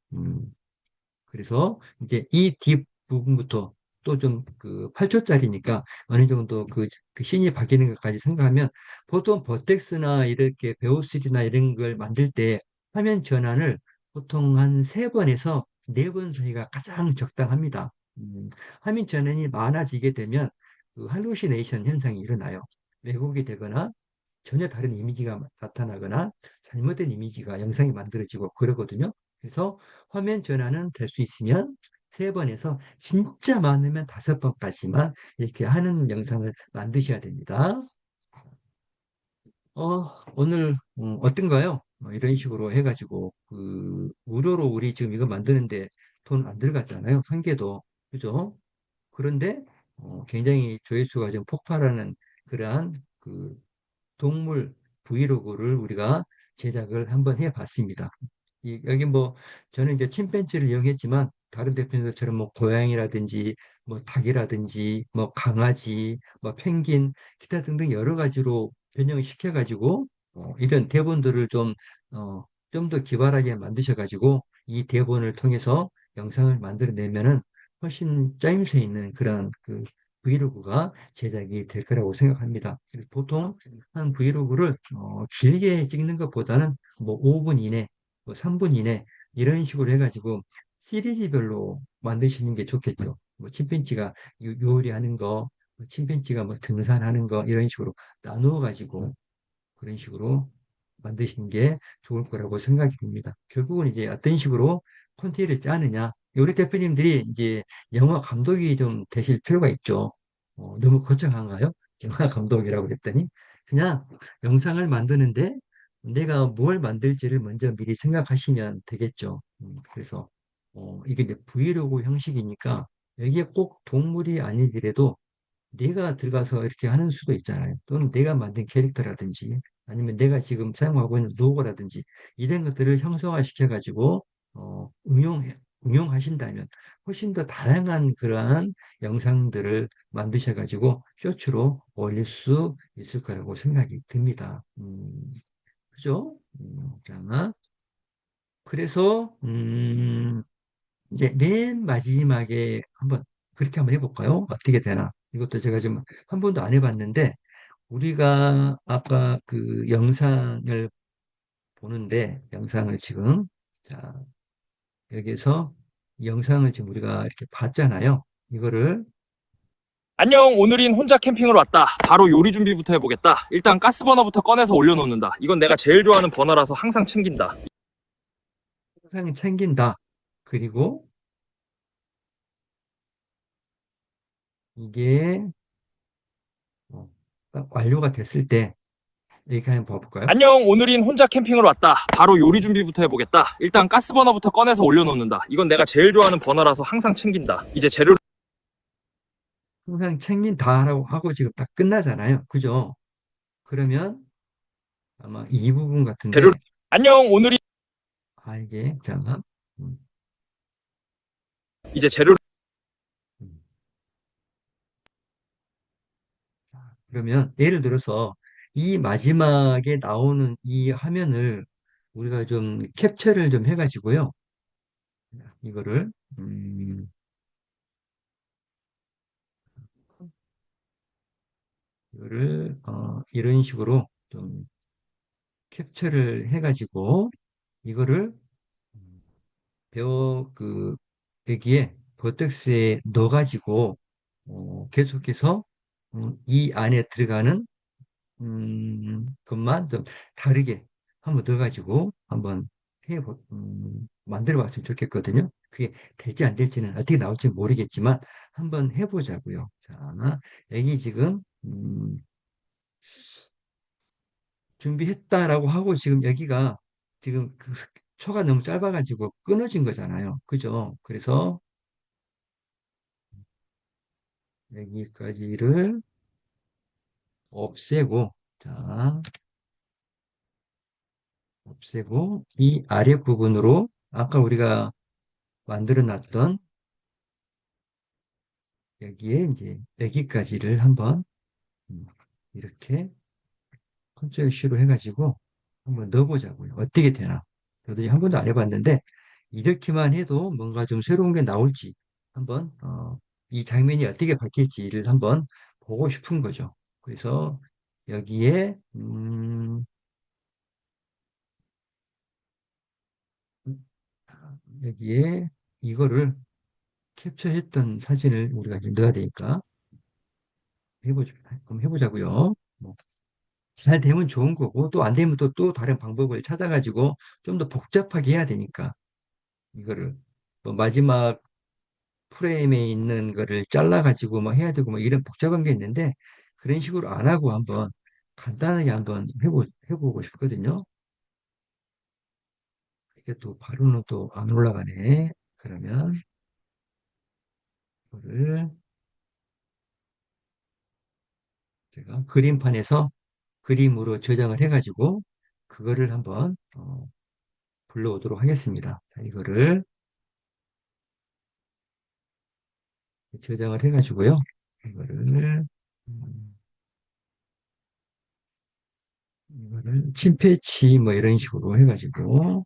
그래서 이제 이 뒷부분부터 또 좀 그 8초짜리니까 어느 정도 그 신이 바뀌는 것까지 생각하면 보통 버텍스나 이렇게 베오스나 이런 걸 만들 때 화면 전환을 보통 한 3번에서 4번 사이가 가장 적당합니다. 화면 전환이 많아지게 되면 그 할루시네이션 현상이 일어나요. 왜곡이 되거나 전혀 다른 이미지가 나타나거나 잘못된 이미지가 영상이 만들어지고 그러거든요. 그래서 화면 전환은 될 수 있으면 3번에서 진짜 많으면 5번까지만 이렇게 하는 영상을 만드셔야 됩니다. 오늘 어떤가요? 이런 식으로 해가지고 무료로 우리 지금 이거 만드는데 돈 안 들어갔잖아요. 한 개도. 그죠? 그런데 굉장히 조회수가 좀 폭발하는 그러한 그 동물 브이로그를 우리가 제작을 한번 해봤습니다. 여기 뭐 저는 이제 침팬지를 이용했지만 다른 대표님들처럼 뭐 고양이라든지 뭐 닭이라든지 뭐 강아지 뭐 펭귄 기타 등등 여러 가지로 변형을 시켜가지고 이런 대본들을 좀 더 기발하게 만드셔가지고 이 대본을 통해서 영상을 만들어내면은 훨씬 짜임새 있는 그런 그 브이로그가 제작이 될 거라고 생각합니다. 그래서 보통 한 브이로그를 길게 찍는 것보다는 뭐 5분 이내, 뭐 3분 이내 이런 식으로 해가지고 시리즈별로 만드시는 게 좋겠죠. 뭐 침팬지가 요리하는 거, 뭐 침팬지가 뭐 등산하는 거 이런 식으로 나누어 가지고 그런 식으로 만드시는 게 좋을 거라고 생각이 듭니다. 결국은 이제 어떤 식으로 콘텐츠를 짜느냐. 우리 대표님들이 이제 영화 감독이 좀 되실 필요가 있죠. 너무 거창한가요? 영화 감독이라고 그랬더니 그냥 영상을 만드는데 내가 뭘 만들지를 먼저 미리 생각하시면 되겠죠. 그래서 이게 이제 브이로그 형식이니까 여기에 꼭 동물이 아니더라도 내가 들어가서 이렇게 하는 수도 있잖아요. 또는 내가 만든 캐릭터라든지 아니면 내가 지금 사용하고 있는 로고라든지 이런 것들을 형성화시켜가지고 응용하신다면 훨씬 더 다양한 그러한 영상들을 만드셔가지고 쇼츠로 올릴 수 있을 거라고 생각이 듭니다. 그죠? 자, 그래서 이제 맨 마지막에 한번 그렇게 한번 해볼까요? 어떻게 되나? 이것도 제가 지금 한 번도 안 해봤는데 우리가 아까 그 영상을 보는데 영상을 지금 자 여기서 영상을 지금 우리가 이렇게 봤잖아요. 이거를 안녕, 오늘인 혼자 캠핑을 왔다. 바로 요리 준비부터 해보겠다. 일단 가스버너부터 꺼내서 올려놓는다. 이건 내가 제일 좋아하는 버너라서 항상 챙긴다. 영상을 챙긴다. 그리고 이게 딱 완료가 됐을 때 이렇게 한번 봐볼까요? 안녕, 오늘인 혼자 캠핑을 왔다. 바로 요리 준비부터 해보겠다. 일단 가스버너부터 꺼내서 올려놓는다. 이건 내가 제일 좋아하는 버너라서 항상 챙긴다. 이제 재료를 항상 챙긴다라고 하고 지금 딱 끝나잖아요. 그죠? 그러면 아마 이 부분 재료를 같은데 안녕, 오늘이 이게 잠깐 음, 이제 재료를 음. 그러면 예를 들어서 이 마지막에 나오는 이 화면을 우리가 좀 캡처를 좀 해가지고요. 이거를 이거를 이런 식으로 좀 캡처를 해가지고 이거를 배어 그 여기에 버텍스에 넣어가지고 계속해서 이 안에 들어가는 것만 좀 다르게 한번 넣어가지고 한번 만들어 봤으면 좋겠거든요. 그게 될지 안 될지는 어떻게 나올지 모르겠지만 한번 해보자고요. 자, 여기 지금 준비했다라고 하고 지금 여기가 지금 그 초가 너무 짧아가지고 끊어진 거잖아요. 그죠? 그래서 여기까지를 없애고 자, 없애고 이 아래 부분으로 아까 우리가 만들어 놨던 여기에 이제 여기까지를 한번 음, 이렇게 컨트롤 C로 해가지고 한번 넣어보자고요. 어떻게 되나? 저도 한 번도 안 해봤는데 이렇게만 해도 뭔가 좀 새로운 게 나올지 한번 이 장면이 어떻게 바뀔지를 한번 보고 싶은 거죠. 그래서 여기에 여기에 이거를 캡처했던 사진을 우리가 이제 넣어야 되니까 그럼 해보자고요. 뭐, 잘 되면 좋은 거고 또 안 되면 또 다른 방법을 찾아가지고 좀 더 복잡하게 해야 되니까 이거를 뭐 마지막 프레임에 있는 거를 잘라가지고 뭐 해야 되고 뭐 이런 복잡한 게 있는데 그런 식으로 안 하고 한번 간단하게 한번 해보고 싶거든요. 이게 또 바로는 또 안 올라가네. 그러면 이거를 제가 그림판에서 그림으로 저장을 해가지고 그거를 한번 불러오도록 하겠습니다. 자, 이거를 저장을 해가지고요. 이거를 이거를 침패치 뭐 이런 식으로 해가지고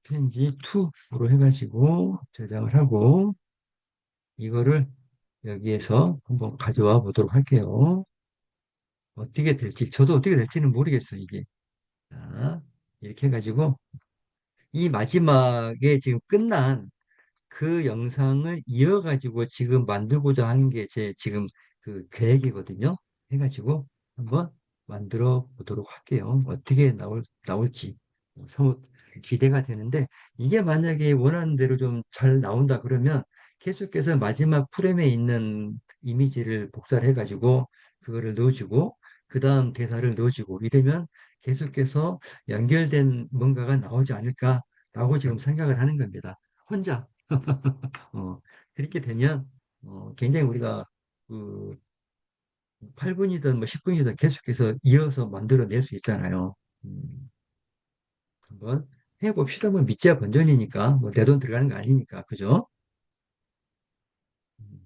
침팬지 2로 해가지고 저장을 하고 이거를 여기에서 한번 가져와 보도록 할게요. 어떻게 될지 저도 어떻게 될지는 모르겠어요 이게. 자, 이렇게 해가지고 이 마지막에 지금 끝난 그 영상을 이어가지고 지금 만들고자 하는 게 제 지금 그 계획이거든요. 해가지고 한번 만들어 보도록 할게요. 어떻게 나올지 서 기대가 되는데 이게 만약에 원하는 대로 좀 잘 나온다 그러면 계속해서 마지막 프레임에 있는 이미지를 복사를 해가지고 그거를 넣어주고 그 다음 대사를 넣어주고 이러면 계속해서 연결된 뭔가가 나오지 않을까라고 지금 생각을 하는 겁니다. 혼자 어, 그렇게 되면 굉장히 우리가 그 8분이든 뭐 10분이든 계속해서 이어서 만들어낼 수 있잖아요. 한번 해봅시다. 뭐 믿자 본전이니까 뭐 내 돈 들어가는 거 아니니까 그죠? 음,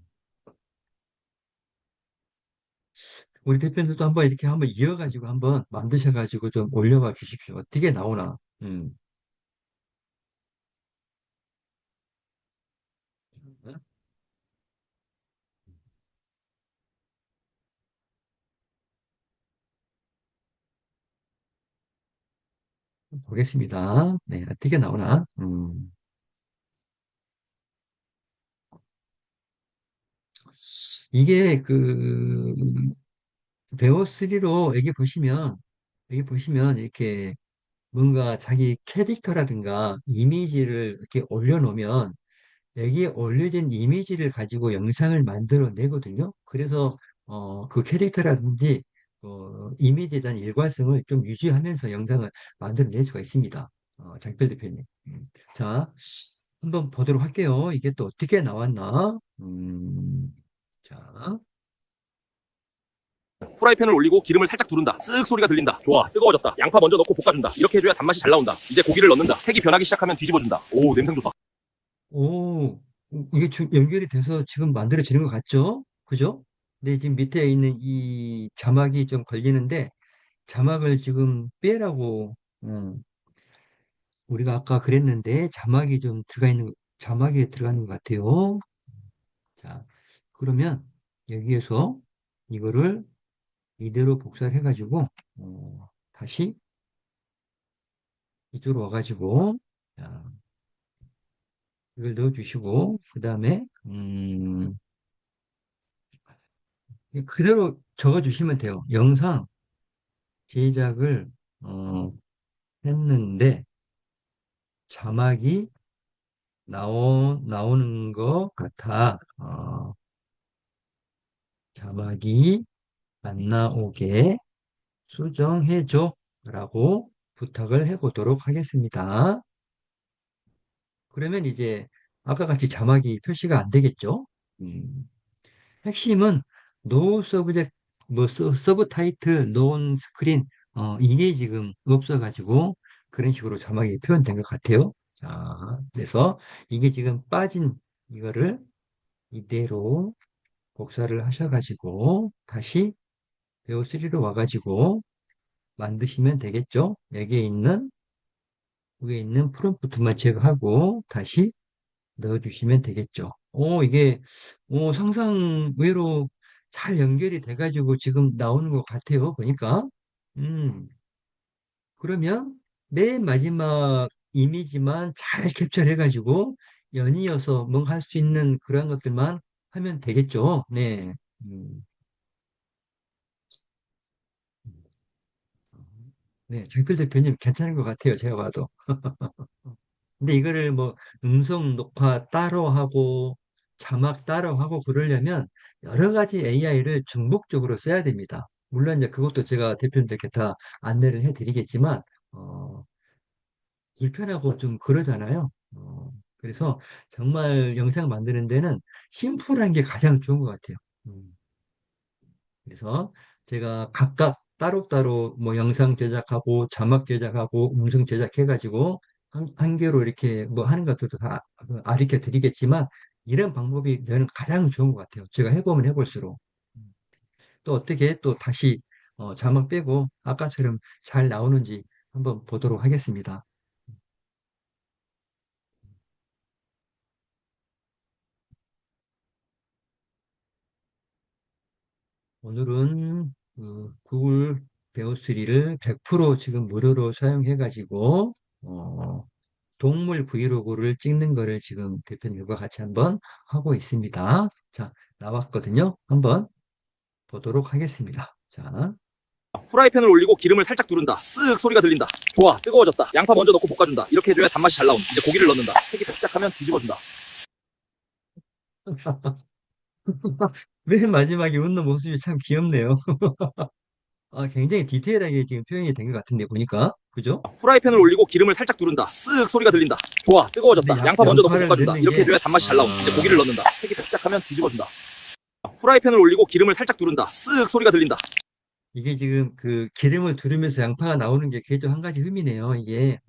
우리 대표님도 한번 이렇게 한번 이어가지고 한번 만드셔가지고 좀 올려봐 주십시오. 어떻게 나오나? 보겠습니다. 네, 어떻게 나오나? 이게 그 베어3로 여기 보시면 이렇게 뭔가 자기 캐릭터라든가 이미지를 이렇게 올려놓으면 여기에 올려진 이미지를 가지고 영상을 만들어 내거든요. 그래서 그 캐릭터라든지 이미지에 대한 일관성을 좀 유지하면서 영상을 만들어 낼 수가 있습니다. 장필 대표님. 자, 한번 보도록 할게요. 이게 또 어떻게 나왔나? 자, 후라이팬을 올리고 기름을 살짝 두른다. 쓱 소리가 들린다. 좋아, 뜨거워졌다. 양파 먼저 넣고 볶아준다. 이렇게 해줘야 단맛이 잘 나온다. 이제 고기를 넣는다. 색이 변하기 시작하면 뒤집어준다. 오, 냄새 좋다. 오, 이게 좀 연결이 돼서 지금 만들어지는 것 같죠? 그죠? 근데 지금 밑에 있는 이 자막이 좀 걸리는데 자막을 지금 빼라고 우리가 아까 그랬는데 자막이 들어가는 것 같아요. 자, 그러면 여기에서 이거를 이대로 복사를 해가지고 다시 이쪽으로 와가지고 자, 이걸 넣어주시고 그 다음에 그대로 적어주시면 돼요. 영상 제작을 어, 했는데 자막이 나오는 것 같아. 자막이 안 나오게 수정해줘 라고 부탁을 해보도록 하겠습니다. 그러면 이제 아까 같이 자막이 표시가 안 되겠죠? 음, 핵심은 no subject, 뭐 서브 타이틀, non 스크린 이게 지금 없어가지고 그런 식으로 자막이 표현된 것 같아요. 자, 그래서 이게 지금 빠진 이거를 이대로 복사를 하셔가지고 다시 베어3로 와가지고 만드시면 되겠죠? 위에 있는 프롬프트만 제거하고 다시 넣어주시면 되겠죠. 이게 상상 외로 잘 연결이 돼가지고 지금 나오는 것 같아요. 보니까. 음, 그러면 맨 마지막 이미지만 잘 캡처를 해가지고 연이어서 뭔가 할 수 있는 그런 것들만 하면 되겠죠. 네. 음, 네. 정필 대표님 괜찮은 것 같아요. 제가 봐도. 근데 이거를 뭐 음성 녹화 따로 하고 자막 따로 하고 그러려면 여러 가지 AI를 중복적으로 써야 됩니다. 물론 이제 그것도 제가 대표님들께 다 안내를 해드리겠지만 불편하고 좀 그러잖아요. 그래서 정말 영상 만드는 데는 심플한 게 가장 좋은 것 같아요. 음. 그래서 제가 각각 따로따로 뭐 영상 제작하고 자막 제작하고 음성 제작해가지고 한 개로 이렇게 뭐 하는 것들도 다 가르쳐 드리겠지만 이런 방법이 저는 가장 좋은 것 같아요. 제가 해보면 해볼수록. 또 어떻게 또 다시 자막 빼고 아까처럼 잘 나오는지 한번 보도록 하겠습니다. 오늘은 그 구글 베어3를 100% 지금 무료로 사용해가지고 동물 브이로그를 찍는 거를 지금 대표님과 같이 한번 하고 있습니다. 자, 나왔거든요. 한번 보도록 하겠습니다. 자, 후라이팬을 올리고 기름을 살짝 두른다. 쓱 소리가 들린다. 좋아, 뜨거워졌다. 양파 먼저 넣고 볶아준다. 이렇게 해줘야 단맛이 잘 나온다. 이제 고기를 넣는다. 색이 변하기 시작하면 뒤집어준다. 맨 마지막에 웃는 모습이 참 귀엽네요. 굉장히 디테일하게 지금 표현이 된 것 같은데 보니까 그죠? 후라이팬을 올리고 기름을 살짝 두른다. 쓱 소리가 들린다. 좋아, 근데 뜨거워졌다. 양파 먼저 넣고 양파를 볶아준다. 넣는 이렇게 게 해줘야 단맛이 잘 나온다. 이제 고기를 넣는다. 색이 변하기 시작하면 뒤집어준다. 후라이팬을 올리고 기름을 살짝 두른다. 쓱 소리가 들린다. 이게 지금 그 기름을 두르면서 양파가 나오는 게 그게 좀 한 가지 흠이네요. 이게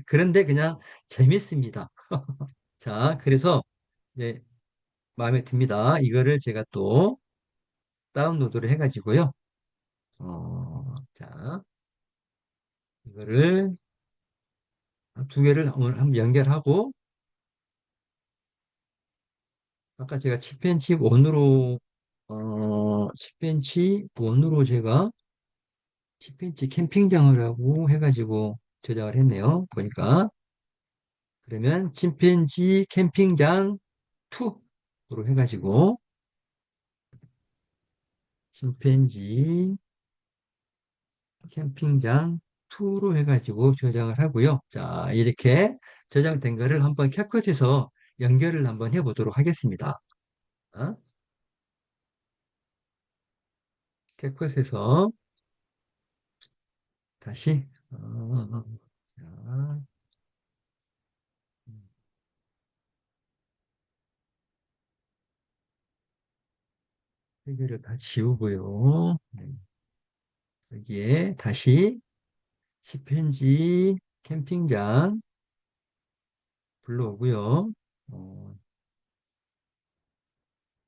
그런데 그냥 재밌습니다. 자, 그래서 이제 마음에 듭니다. 이거를 제가 또 다운로드를 해가지고요. 자, 이거를 두 개를 오늘 한번 연결하고, 아까 제가 칩펜치 원으로, 칩펜치 원으로 제가 칩펜치 캠핑장을 하고 해가지고 저장을 했네요. 보니까. 그러면 침팬지 캠핑장 2로 해가지고 침팬지 캠핑장 2로 해가지고 저장을 하고요. 자, 이렇게 저장된 거를 한번 캡컷해서 연결을 한번 해보도록 하겠습니다. 어? 캡컷에서 다시 자, 세 개를 다 지우고요. 여기에 다시 침팬지 캠핑장 불러오고요. 어,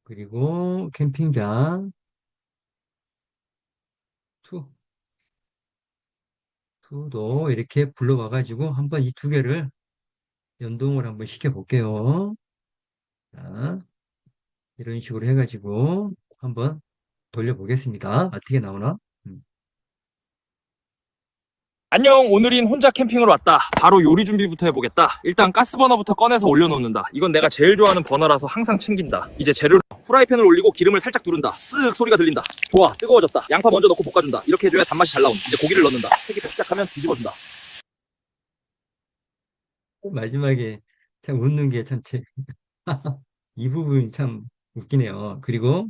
그리고 캠핑장 2, 2도 이렇게 불러와가지고 한번 이 두 개를 연동을 한번 시켜볼게요. 자, 이런 식으로 해가지고 한번 돌려보겠습니다. 어떻게 나오나? 음. 안녕, 오늘인 혼자 캠핑으로 왔다. 바로 요리 준비부터 해보겠다. 일단 가스버너부터 꺼내서 올려놓는다. 이건 내가 제일 좋아하는 버너라서 항상 챙긴다. 이제 재료를 후라이팬을 올리고 기름을 살짝 두른다. 쓱 소리가 들린다. 좋아, 뜨거워졌다. 양파 먼저 넣고 볶아준다. 이렇게 해줘야 단맛이 잘 나온. 이제 고기를 넣는다. 색이 펴기 시작하면 뒤집어준다. 마지막에 참 웃는 게 참, 이 부분이 참 웃기네요. 그리고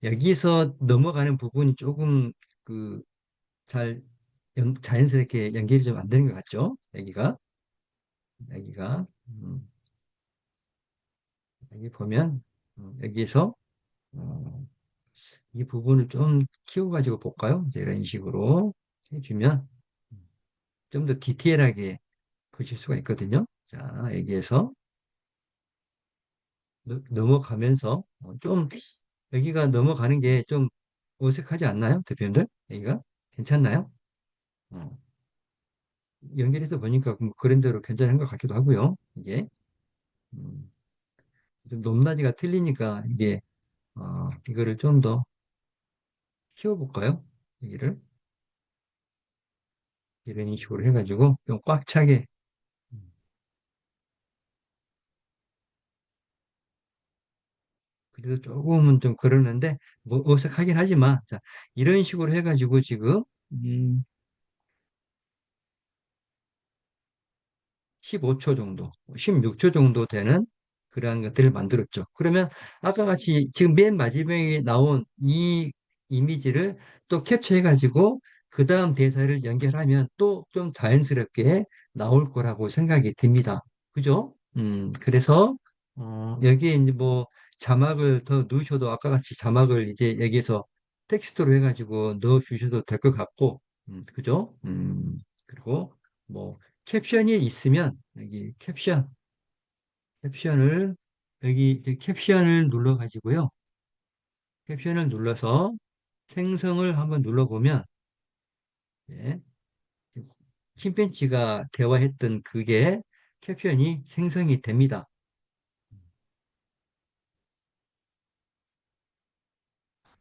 여기서 넘어가는 부분이 조금 그 잘 자연스럽게 연결이 좀 안 되는 것 같죠? 여기가 여기 보면 여기에서 어, 이 부분을 좀 키워가지고 볼까요? 이제 이런 식으로 해주면 좀 더 디테일하게 보실 수가 있거든요. 자, 여기에서 넘어가면서 좀 여기가 넘어가는 게 좀 어색하지 않나요? 대표님들? 여기가 괜찮나요? 어, 연결해서 보니까 뭐 그런 대로 괜찮은 것 같기도 하고요. 이게 음, 좀 높낮이가 틀리니까 이게 이거를 좀 더 키워볼까요? 여기를 이런 식으로 해가지고 좀 꽉 차게 음, 그래도 조금은 좀 그러는데 뭐 어색하긴 하지만 자, 이런 식으로 해가지고 지금 음, 15초 정도, 16초 정도 되는 그러한 것들을 만들었죠. 그러면 아까 같이 지금 맨 마지막에 나온 이 이미지를 또 캡처해가지고 그 다음 대사를 연결하면 또 좀 자연스럽게 나올 거라고 생각이 듭니다. 그죠? 그래서 여기에 이제 뭐 자막을 더 넣으셔도 아까 같이 자막을 이제 여기에서 텍스트로 해가지고 넣어 주셔도 될 것 같고, 그죠? 그리고 뭐 캡션이 있으면 여기 캡션을 여기 이제 캡션을 눌러 가지고요. 캡션을 눌러서 생성을 한번 눌러보면 예, 침팬지가 대화했던 그게 캡션이 생성이 됩니다.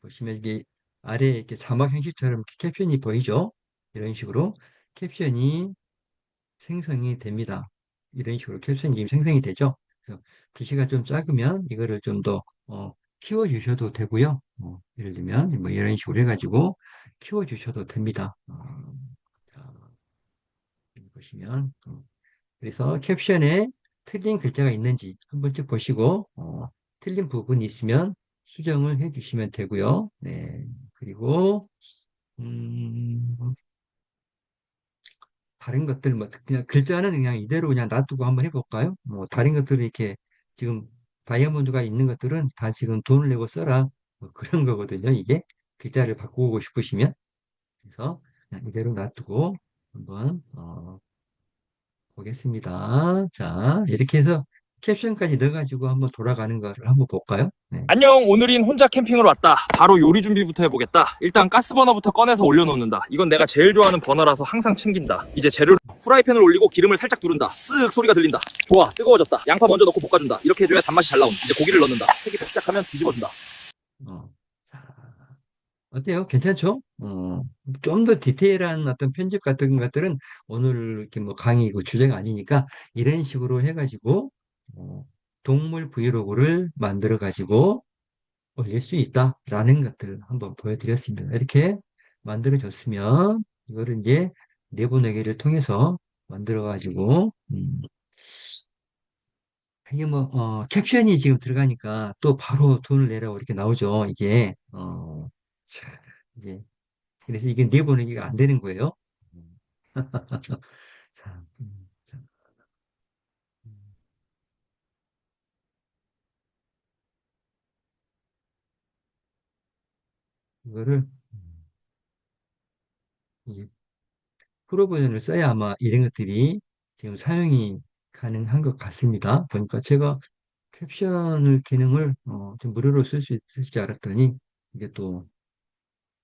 보시면 이게 아래에 이렇게 자막 형식처럼 이렇게 캡션이 보이죠? 이런 식으로 캡션이 생성이 됩니다. 이런 식으로 캡션이 지금 생성이 되죠. 그래서 글씨가 좀 작으면 이거를 좀 더 키워 주셔도 되고요. 예를 들면 뭐 이런 식으로 해가지고 키워 주셔도 됩니다. 자, 여기 보시면 그래서 캡션에 틀린 글자가 있는지 한 번쯤 보시고 틀린 부분이 있으면 수정을 해주시면 되고요. 네. 그리고 음, 다른 것들 뭐 그냥 글자는 그냥 이대로 그냥 놔두고 한번 해볼까요? 뭐 다른 것들은 이렇게 지금 다이아몬드가 있는 것들은 다 지금 돈을 내고 써라 뭐 그런 거거든요. 이게 글자를 바꾸고 싶으시면 그래서 그냥 이대로 놔두고 한번 보겠습니다. 자 이렇게 해서 캡션까지 넣어가지고 한번 돌아가는 거를 한번 볼까요? 네. 안녕, 오늘인 혼자 캠핑을 왔다. 바로 요리 준비부터 해보겠다. 일단 가스버너부터 꺼내서 올려놓는다. 이건 내가 제일 좋아하는 버너라서 항상 챙긴다. 이제 재료를 후라이팬을 올리고 기름을 살짝 두른다. 쓱 소리가 들린다. 좋아, 뜨거워졌다. 양파 먼저 넣고 볶아준다. 이렇게 해줘야 단맛이 잘 나온. 이제 고기를 넣는다. 색이 배기 시작하면 뒤집어준다. 어. 자, 어때요? 괜찮죠? 좀 더 디테일한 어떤 편집 같은 것들은 오늘 이렇게 뭐 강의고 주제가 아니니까 이런 식으로 해가지고 어, 동물 브이로그를 만들어 가지고 올릴 수 있다라는 것들을 한번 보여드렸습니다. 이렇게 만들어졌으면 이거를 이제 내보내기를 통해서 만들어가지고 이게 뭐 캡션이 지금 들어가니까 또 바로 돈을 내라고 이렇게 나오죠. 이게 자, 이제 그래서 이게 내보내기가 안 되는 거예요. 음, 자, 자, 음, 이거를 이 프로 버전을 써야 아마 이런 것들이 지금 사용이 가능한 것 같습니다. 보니까 제가 캡션을 기능을 좀 무료로 쓸 수 있을 줄 알았더니 이게 또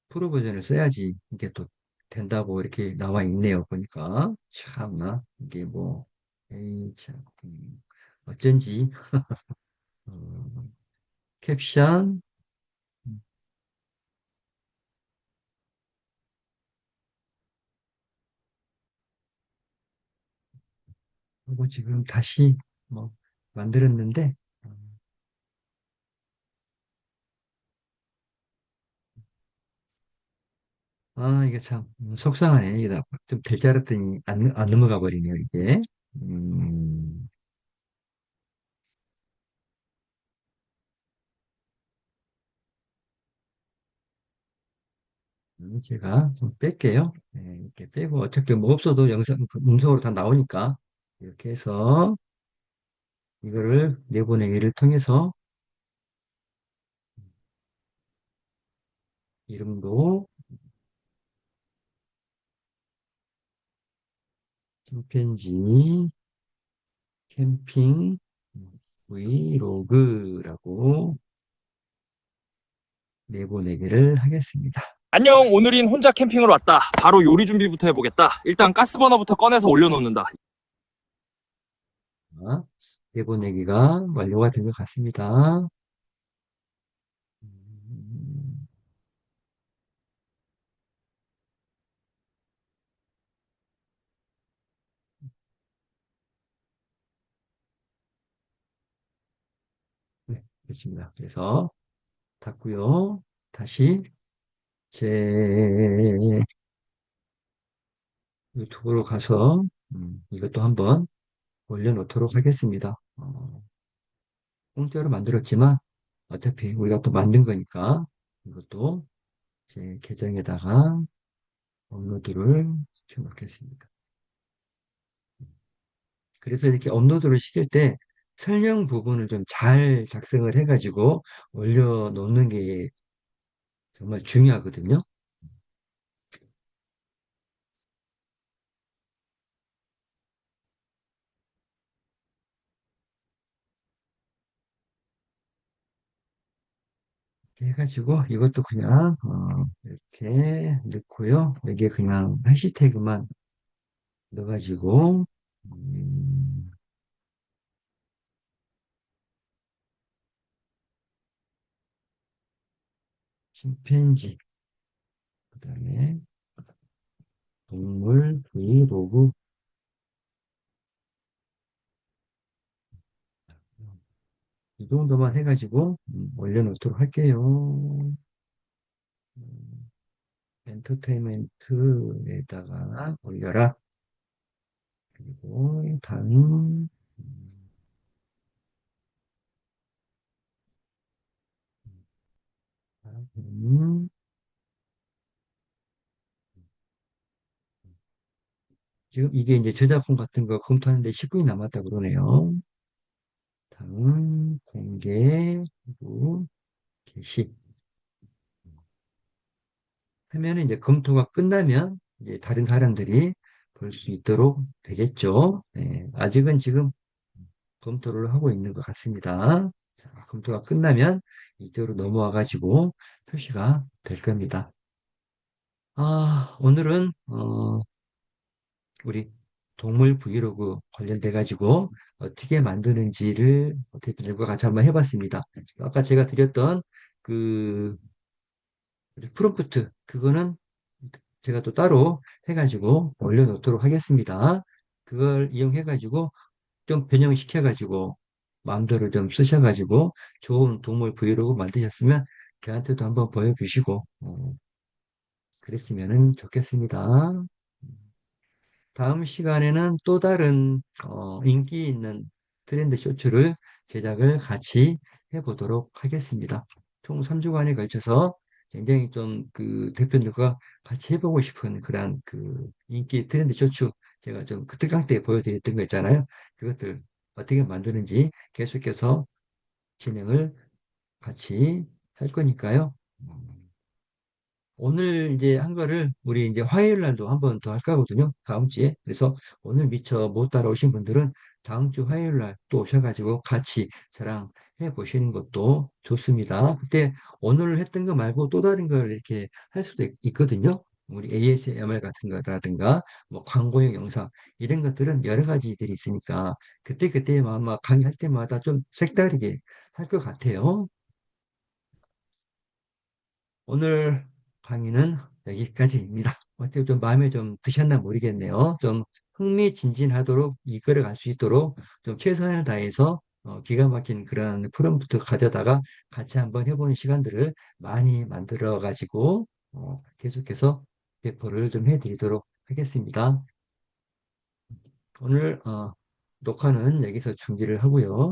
프로 버전을 써야지 이게 또 된다고 이렇게 나와 있네요. 보니까 참나 이게 뭐 에이 참 어쩐지 어, 캡션 하고 지금 다시 뭐 만들었는데 이게 참 속상하네. 이게 좀 될 줄 알았더니 안 넘어가 버리네요. 이게 음, 제가 좀 뺄게요. 네, 이렇게 빼고 어차피 뭐 없어도 영상 음성으로 다 나오니까 이렇게 해서 이거를 내보내기를 통해서 이름도 침팬지 캠핑 브이로그라고 내보내기를 하겠습니다. 안녕, 오늘인 혼자 캠핑을 왔다. 바로 요리 준비부터 해보겠다. 일단 가스버너부터 꺼내서 올려놓는다. 자, 내보내기가 완료가 된 것 같습니다. 음, 네, 됐습니다. 그래서 닫고요. 다시 제 유튜브로 가서 이것도 한번 올려놓도록 하겠습니다. 공짜로 만들었지만 어차피 우리가 또 만든 거니까 이것도 제 계정에다가 업로드를 시켜놓겠습니다. 그래서 이렇게 업로드를 시킬 때 설명 부분을 좀 잘 작성을 해가지고 올려놓는 게 정말 중요하거든요. 이렇게 해가지고 이것도 그냥 이렇게 넣고요. 여기에 그냥 해시태그만 넣어가지고 음, 침팬지 그다음에 동물 브이로그 이 정도만 해가지고 올려놓도록 할게요. 음, 엔터테인먼트에다가 올려라. 그리고 다음, 지금 이게 이제 저작권 같은 거 검토하는데 10분이 남았다 그러네요. 다음 공개 그리고 게시 하면은 이제 검토가 끝나면 이제 다른 사람들이 볼 수 있도록 되겠죠. 네, 아직은 지금 검토를 하고 있는 것 같습니다. 자, 검토가 끝나면 이쪽으로 넘어와 가지고 표시가 될 겁니다. 오늘은 우리 동물 브이로그 관련돼 가지고 어떻게 만드는지를 대표님과 같이 한번 해봤습니다. 아까 제가 드렸던 그 프롬프트 그거는 제가 또 따로 해가지고 올려놓도록 하겠습니다. 그걸 이용해가지고 좀 변형시켜가지고 마음대로 좀 쓰셔가지고 좋은 동물 브이로그 만드셨으면 걔한테도 한번 보여주시고 그랬으면 좋겠습니다. 다음 시간에는 또 다른 인기 있는 트렌드 쇼츠를 제작을 같이 해보도록 하겠습니다. 총 3주간에 걸쳐서 굉장히 좀 그 대표님과 같이 해보고 싶은 그런 그 인기 트렌드 쇼츠 제가 좀 그 특강 때 보여드렸던 거 있잖아요. 그것들 어떻게 만드는지 계속해서 진행을 같이 할 거니까요. 오늘 이제 한 거를 우리 이제 화요일 날도 한 번 더 할 거거든요. 다음 주에. 그래서 오늘 미처 못 따라오신 분들은 다음 주 화요일 날 또 오셔가지고 같이 저랑 해 보시는 것도 좋습니다. 그때 오늘 했던 거 말고 또 다른 걸 이렇게 할 수도 있거든요. 우리 ASMR 같은 거라든가 뭐 광고용 영상 이런 것들은 여러 가지들이 있으니까 그때 아마 강의할 때마다 좀 색다르게 할 것 같아요. 오늘 강의는 여기까지입니다. 어떻게 좀 마음에 좀 드셨나 모르겠네요. 좀 흥미진진하도록 이끌어 갈 수 있도록 좀 최선을 다해서 기가 막힌 그런 프롬프트 가져다가 같이 한번 해보는 시간들을 많이 만들어 가지고 계속해서 배포를 좀 해드리도록 하겠습니다. 오늘 녹화는 여기서 중지를 하고요.